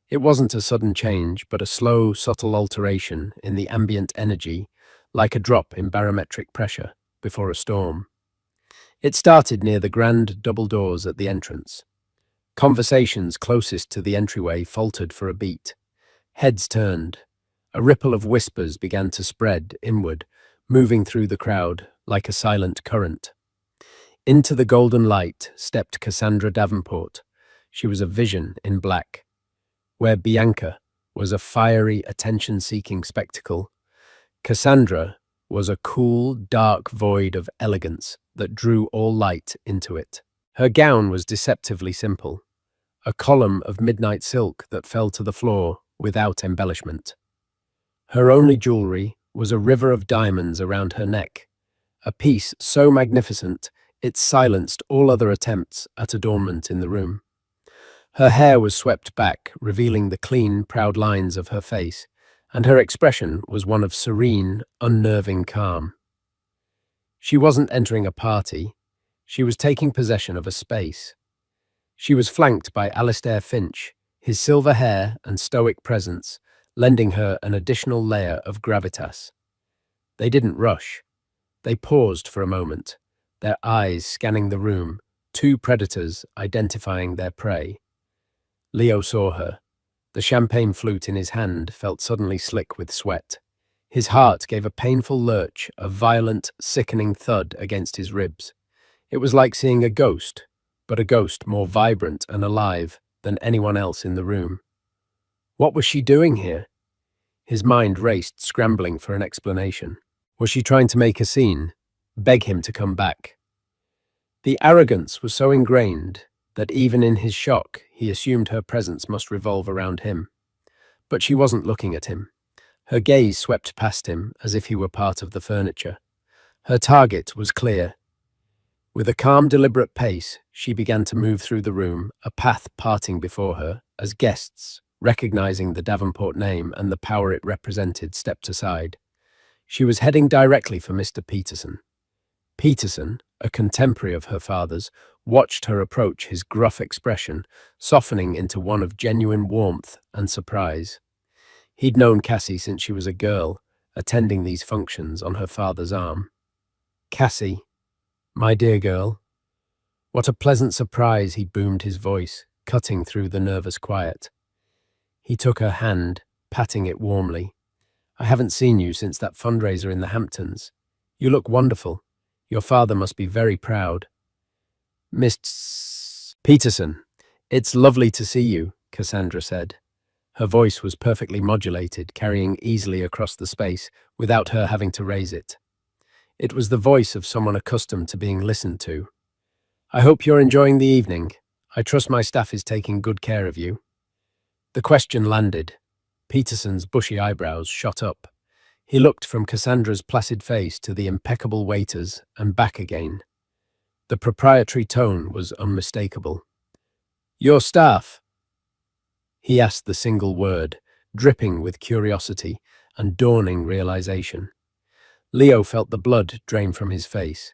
It wasn't a sudden change, but a slow, subtle alteration in the ambient energy, like a drop in barometric pressure before a storm. It started near the grand double doors at the entrance. Conversations closest to the entryway faltered for a beat. Heads turned. A ripple of whispers began to spread inward, moving through the crowd like a silent current. Into the golden light stepped Cassandra Davenport. She was a vision in black. Where Bianca was a fiery, attention-seeking spectacle, Cassandra was a cool, dark void of elegance that drew all light into it. Her gown was deceptively simple, a column of midnight silk that fell to the floor without embellishment. Her only jewelry was a river of diamonds around her neck, a piece so magnificent it silenced all other attempts at adornment in the room. Her hair was swept back, revealing the clean, proud lines of her face, and her expression was one of serene, unnerving calm. She wasn't entering a party. She was taking possession of a space. She was flanked by Alistair Finch, his silver hair and stoic presence lending her an additional layer of gravitas. They didn't rush. They paused for a moment, their eyes scanning the room, two predators identifying their prey. Leo saw her. The champagne flute in his hand felt suddenly slick with sweat. His heart gave a painful lurch, a violent, sickening thud against his ribs. It was like seeing a ghost, but a ghost more vibrant and alive than anyone else in the room. What was she doing here? His mind raced, scrambling for an explanation. Was she trying to make a scene? Beg him to come back? The arrogance was so ingrained that even in his shock, he assumed her presence must revolve around him. But she wasn't looking at him. Her gaze swept past him as if he were part of the furniture. Her target was clear. With a calm, deliberate pace, she began to move through the room, a path parting before her, as guests, recognizing the Davenport name and the power it represented, stepped aside. She was heading directly for Mr. Peterson. Peterson, a contemporary of her father's, watched her approach, his gruff expression softening into one of genuine warmth and surprise. He'd known Cassie since she was a girl, attending these functions on her father's arm. "Cassie, my dear girl." What a pleasant surprise, he boomed, his voice cutting through the nervous quiet. He took her hand, patting it warmly. "I haven't seen you since that fundraiser in the Hamptons. You look wonderful. Your father must be very proud." "Miss Peterson, it's lovely to see you," Cassandra said. Her voice was perfectly modulated, carrying easily across the space without her having to raise it. It was the voice of someone accustomed to being listened to. "I hope you're enjoying the evening. I trust my staff is taking good care of you." The question landed. Peterson's bushy eyebrows shot up. He looked from Cassandra's placid face to the impeccable waiters and back again. The proprietary tone was unmistakable. "Your staff?" He asked the single word, dripping with curiosity and dawning realization. Leo felt the blood drain from his face.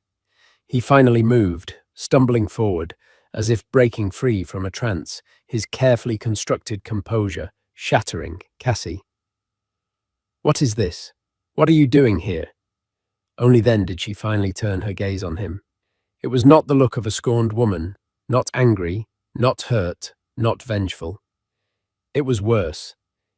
He finally moved, stumbling forward, as if breaking free from a trance, his carefully constructed composure shattering. "Cassie, what is this? What are you doing here?" Only then did she finally turn her gaze on him. It was not the look of a scorned woman, not angry, not hurt, not vengeful. It was worse.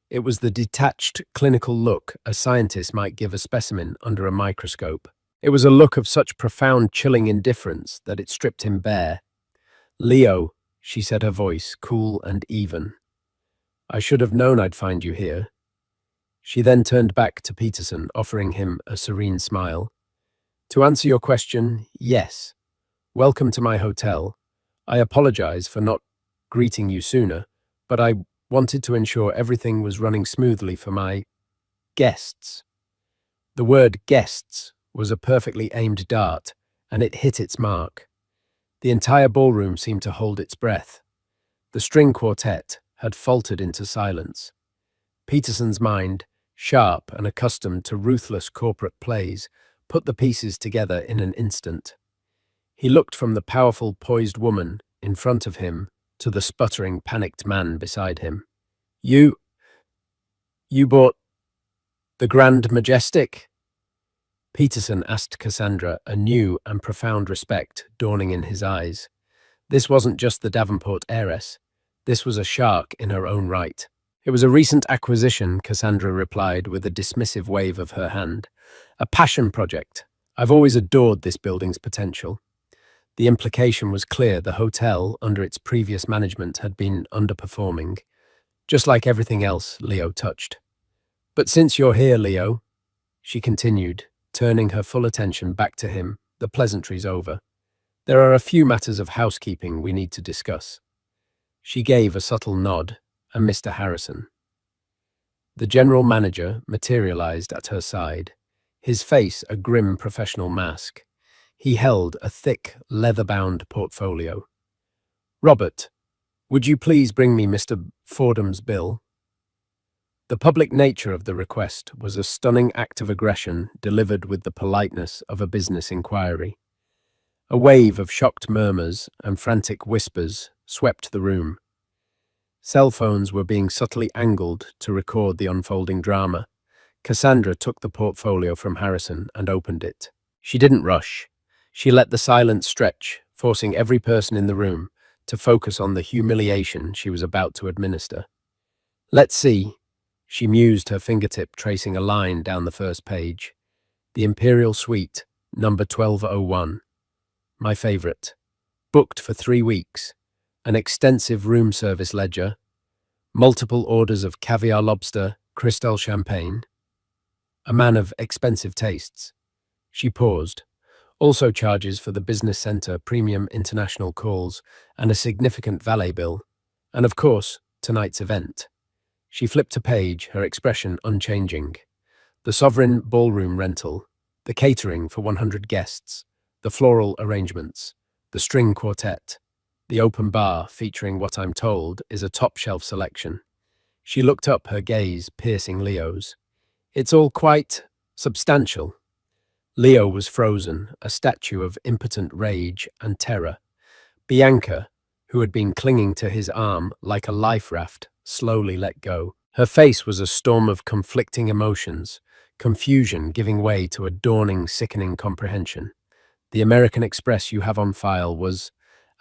It was the detached, clinical look a scientist might give a specimen under a microscope. It was a look of such profound, chilling indifference that it stripped him bare. "Leo," she said, her voice cool and even. "I should have known I'd find you here." She then turned back to Peterson, offering him a serene smile. "To answer your question, yes. Welcome to my hotel. I apologize for not greeting you sooner, but I wanted to ensure everything was running smoothly for my guests." The word guests was a perfectly aimed dart, and it hit its mark. The entire ballroom seemed to hold its breath. The string quartet had faltered into silence. Peterson's mind, sharp and accustomed to ruthless corporate plays, put the pieces together in an instant. He looked from the powerful, poised woman in front of him to the sputtering, panicked man beside him. You bought the Grand Majestic?" Peterson asked Cassandra, a new and profound respect dawning in his eyes. This wasn't just the Davenport heiress. This was a shark in her own right. "It was a recent acquisition," Cassandra replied with a dismissive wave of her hand. "A passion project. I've always adored this building's potential." The implication was clear. The hotel, under its previous management, had been underperforming, just like everything else Leo touched. "But since you're here, Leo," she continued, turning her full attention back to him, the pleasantries over, "there are a few matters of housekeeping we need to discuss." She gave a subtle nod, and Mr. Harrison, the general manager, materialized at her side, his face a grim professional mask. He held a thick, leather-bound portfolio. "Robert, would you please bring me Mr. Fordham's bill?" The public nature of the request was a stunning act of aggression delivered with the politeness of a business inquiry. A wave of shocked murmurs and frantic whispers swept the room. Cell phones were being subtly angled to record the unfolding drama. Cassandra took the portfolio from Harrison and opened it. She didn't rush. She let the silence stretch, forcing every person in the room to focus on the humiliation she was about to administer. "Let's see." She mused, her fingertip tracing a line down the first page. "The Imperial Suite, number 1201. My favorite. Booked for 3 weeks. An extensive room service ledger. Multiple orders of caviar lobster, Cristal champagne. A man of expensive tastes." She paused. "Also charges for the business center, premium international calls, and a significant valet bill. And of course, tonight's event." She flipped a page, her expression unchanging. "The Sovereign Ballroom rental, the catering for 100 guests, the floral arrangements, the string quartet, the open bar featuring what I'm told is a top-shelf selection." She looked up, her gaze piercing Leo's. "It's all quite substantial." Leo was frozen, a statue of impotent rage and terror. Bianca, who had been clinging to his arm like a life raft, slowly let go. Her face was a storm of conflicting emotions, confusion giving way to a dawning, sickening comprehension. "The American Express you have on file was,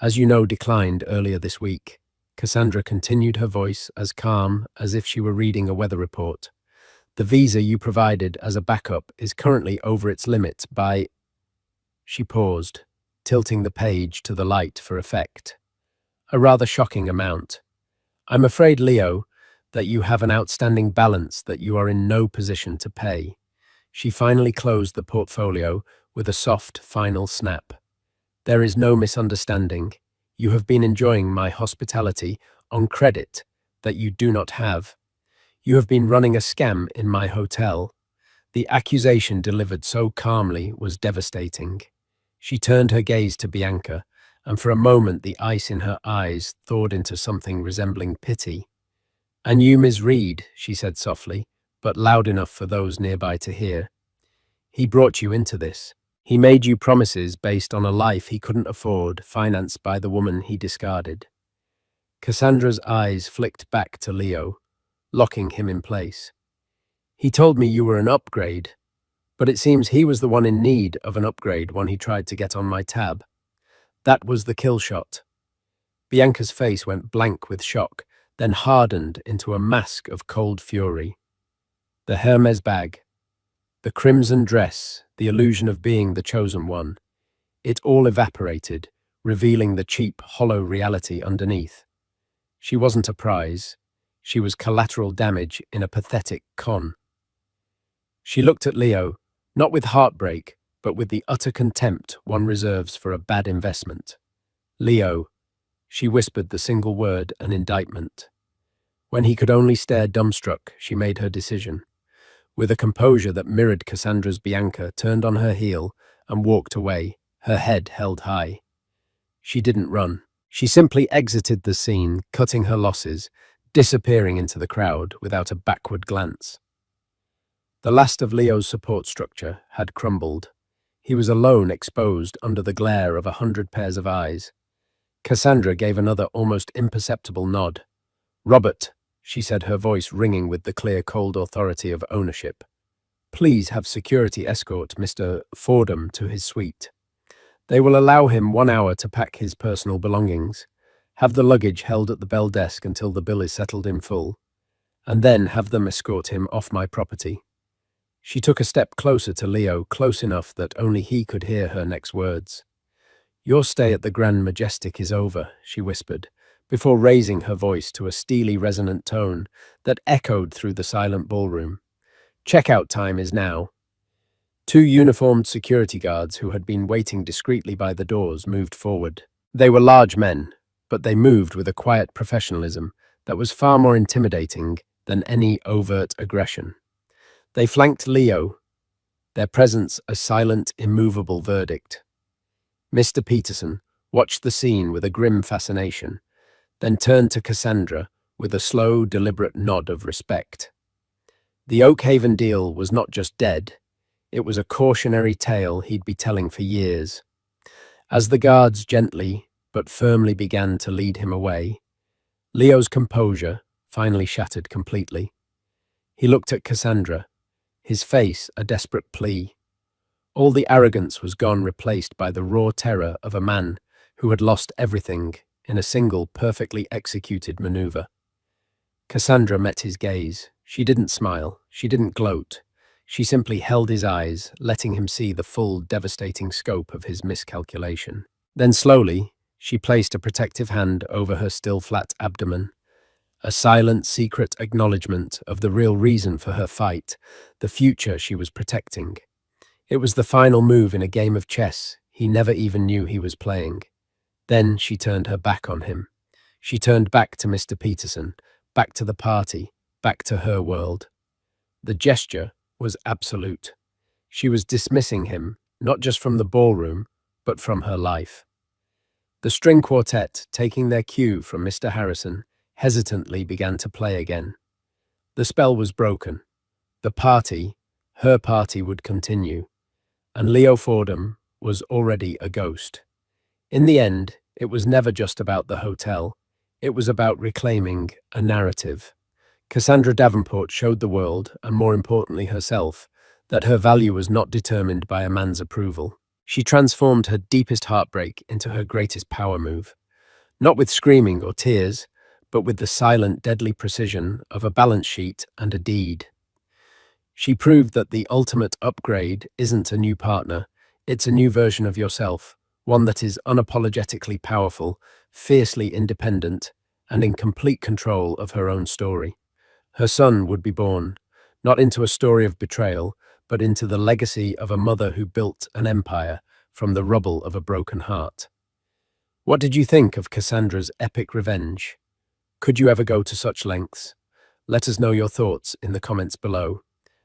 as you know, declined earlier this week." Cassandra continued, her voice as calm as if she were reading a weather report. "The visa you provided as a backup is currently over its limit by—" She paused, tilting the page to the light for effect. "A rather shocking amount. I'm afraid, Leo, that you have an outstanding balance that you are in no position to pay." She finally closed the portfolio with a soft, final snap. "There is no misunderstanding. You have been enjoying my hospitality on credit that you do not have. You have been running a scam in my hotel." The accusation delivered so calmly was devastating. She turned her gaze to Bianca, and for a moment the ice in her eyes thawed into something resembling pity. "And you, Ms. Reed," she said softly, but loud enough for those nearby to hear. "He brought you into this. He made you promises based on a life he couldn't afford, financed by the woman he discarded." Cassandra's eyes flicked back to Leo, locking him in place. "He told me you were an upgrade, but it seems he was the one in need of an upgrade when he tried to get on my tab. That was the kill shot." Bianca's face went blank with shock, then hardened into a mask of cold fury. The Hermes bag, the crimson dress, the illusion of being the chosen one. It all evaporated, revealing the cheap, hollow reality underneath. She wasn't a prize. She was collateral damage in a pathetic con. She looked at Leo, not with heartbreak, but with the utter contempt one reserves for a bad investment. Leo, she whispered the single word, an indictment. When he could only stare dumbstruck, she made her decision. With a composure that mirrored Cassandra's, Bianca turned on her heel and walked away, her head held high. She didn't run. She simply exited the scene, cutting her losses, disappearing into the crowd without a backward glance. The last of Leo's support structure had crumbled. He was alone, exposed under the glare of 100 pairs of eyes. Cassandra gave another almost imperceptible nod. "Robert," she said, her voice ringing with the clear, cold authority of ownership. "Please have security escort Mr. Fordham to his suite. They will allow him 1 hour to pack his personal belongings. Have the luggage held at the bell desk until the bill is settled in full, and then have them escort him off my property." She took a step closer to Leo, close enough that only he could hear her next words. "Your stay at the Grand Majestic is over," she whispered, before raising her voice to a steely, resonant tone that echoed through the silent ballroom. "Checkout time is now." 2 uniformed security guards who had been waiting discreetly by the doors moved forward. They were large men, but they moved with a quiet professionalism that was far more intimidating than any overt aggression. They flanked Leo, their presence a silent, immovable verdict. Mr. Peterson watched the scene with a grim fascination, then turned to Cassandra with a slow, deliberate nod of respect. The Oakhaven deal was not just dead, it was a cautionary tale he'd be telling for years. As the guards gently but firmly began to lead him away, Leo's composure finally shattered completely. He looked at Cassandra, his face a desperate plea. All the arrogance was gone, replaced by the raw terror of a man who had lost everything in a single, perfectly executed maneuver. Cassandra met his gaze. She didn't smile, she didn't gloat. She simply held his eyes, letting him see the full, devastating scope of his miscalculation. Then slowly, she placed a protective hand over her still flat abdomen, a silent, secret acknowledgement of the real reason for her fight, the future she was protecting. It was the final move in a game of chess he never even knew he was playing. Then she turned her back on him. She turned back to Mr. Peterson, back to the party, back to her world. The gesture was absolute. She was dismissing him, not just from the ballroom, but from her life. The string quartet, taking their cue from Mr. Harrison, hesitantly began to play again. The spell was broken. The party, her party, would continue, and Leo Fordham was already a ghost. In the end, it was never just about the hotel. It was about reclaiming a narrative. Cassandra Davenport showed the world, and more importantly herself, that her value was not determined by a man's approval. She transformed her deepest heartbreak into her greatest power move, not with screaming or tears, but with the silent, deadly precision of a balance sheet and a deed. She proved that the ultimate upgrade isn't a new partner, it's a new version of yourself, one that is unapologetically powerful, fiercely independent, and in complete control of her own story. Her son would be born, not into a story of betrayal, but into the legacy of a mother who built an empire from the rubble of a broken heart. What did you think of Cassandra's epic revenge? Could you ever go to such lengths? Let us know your thoughts in the comments below.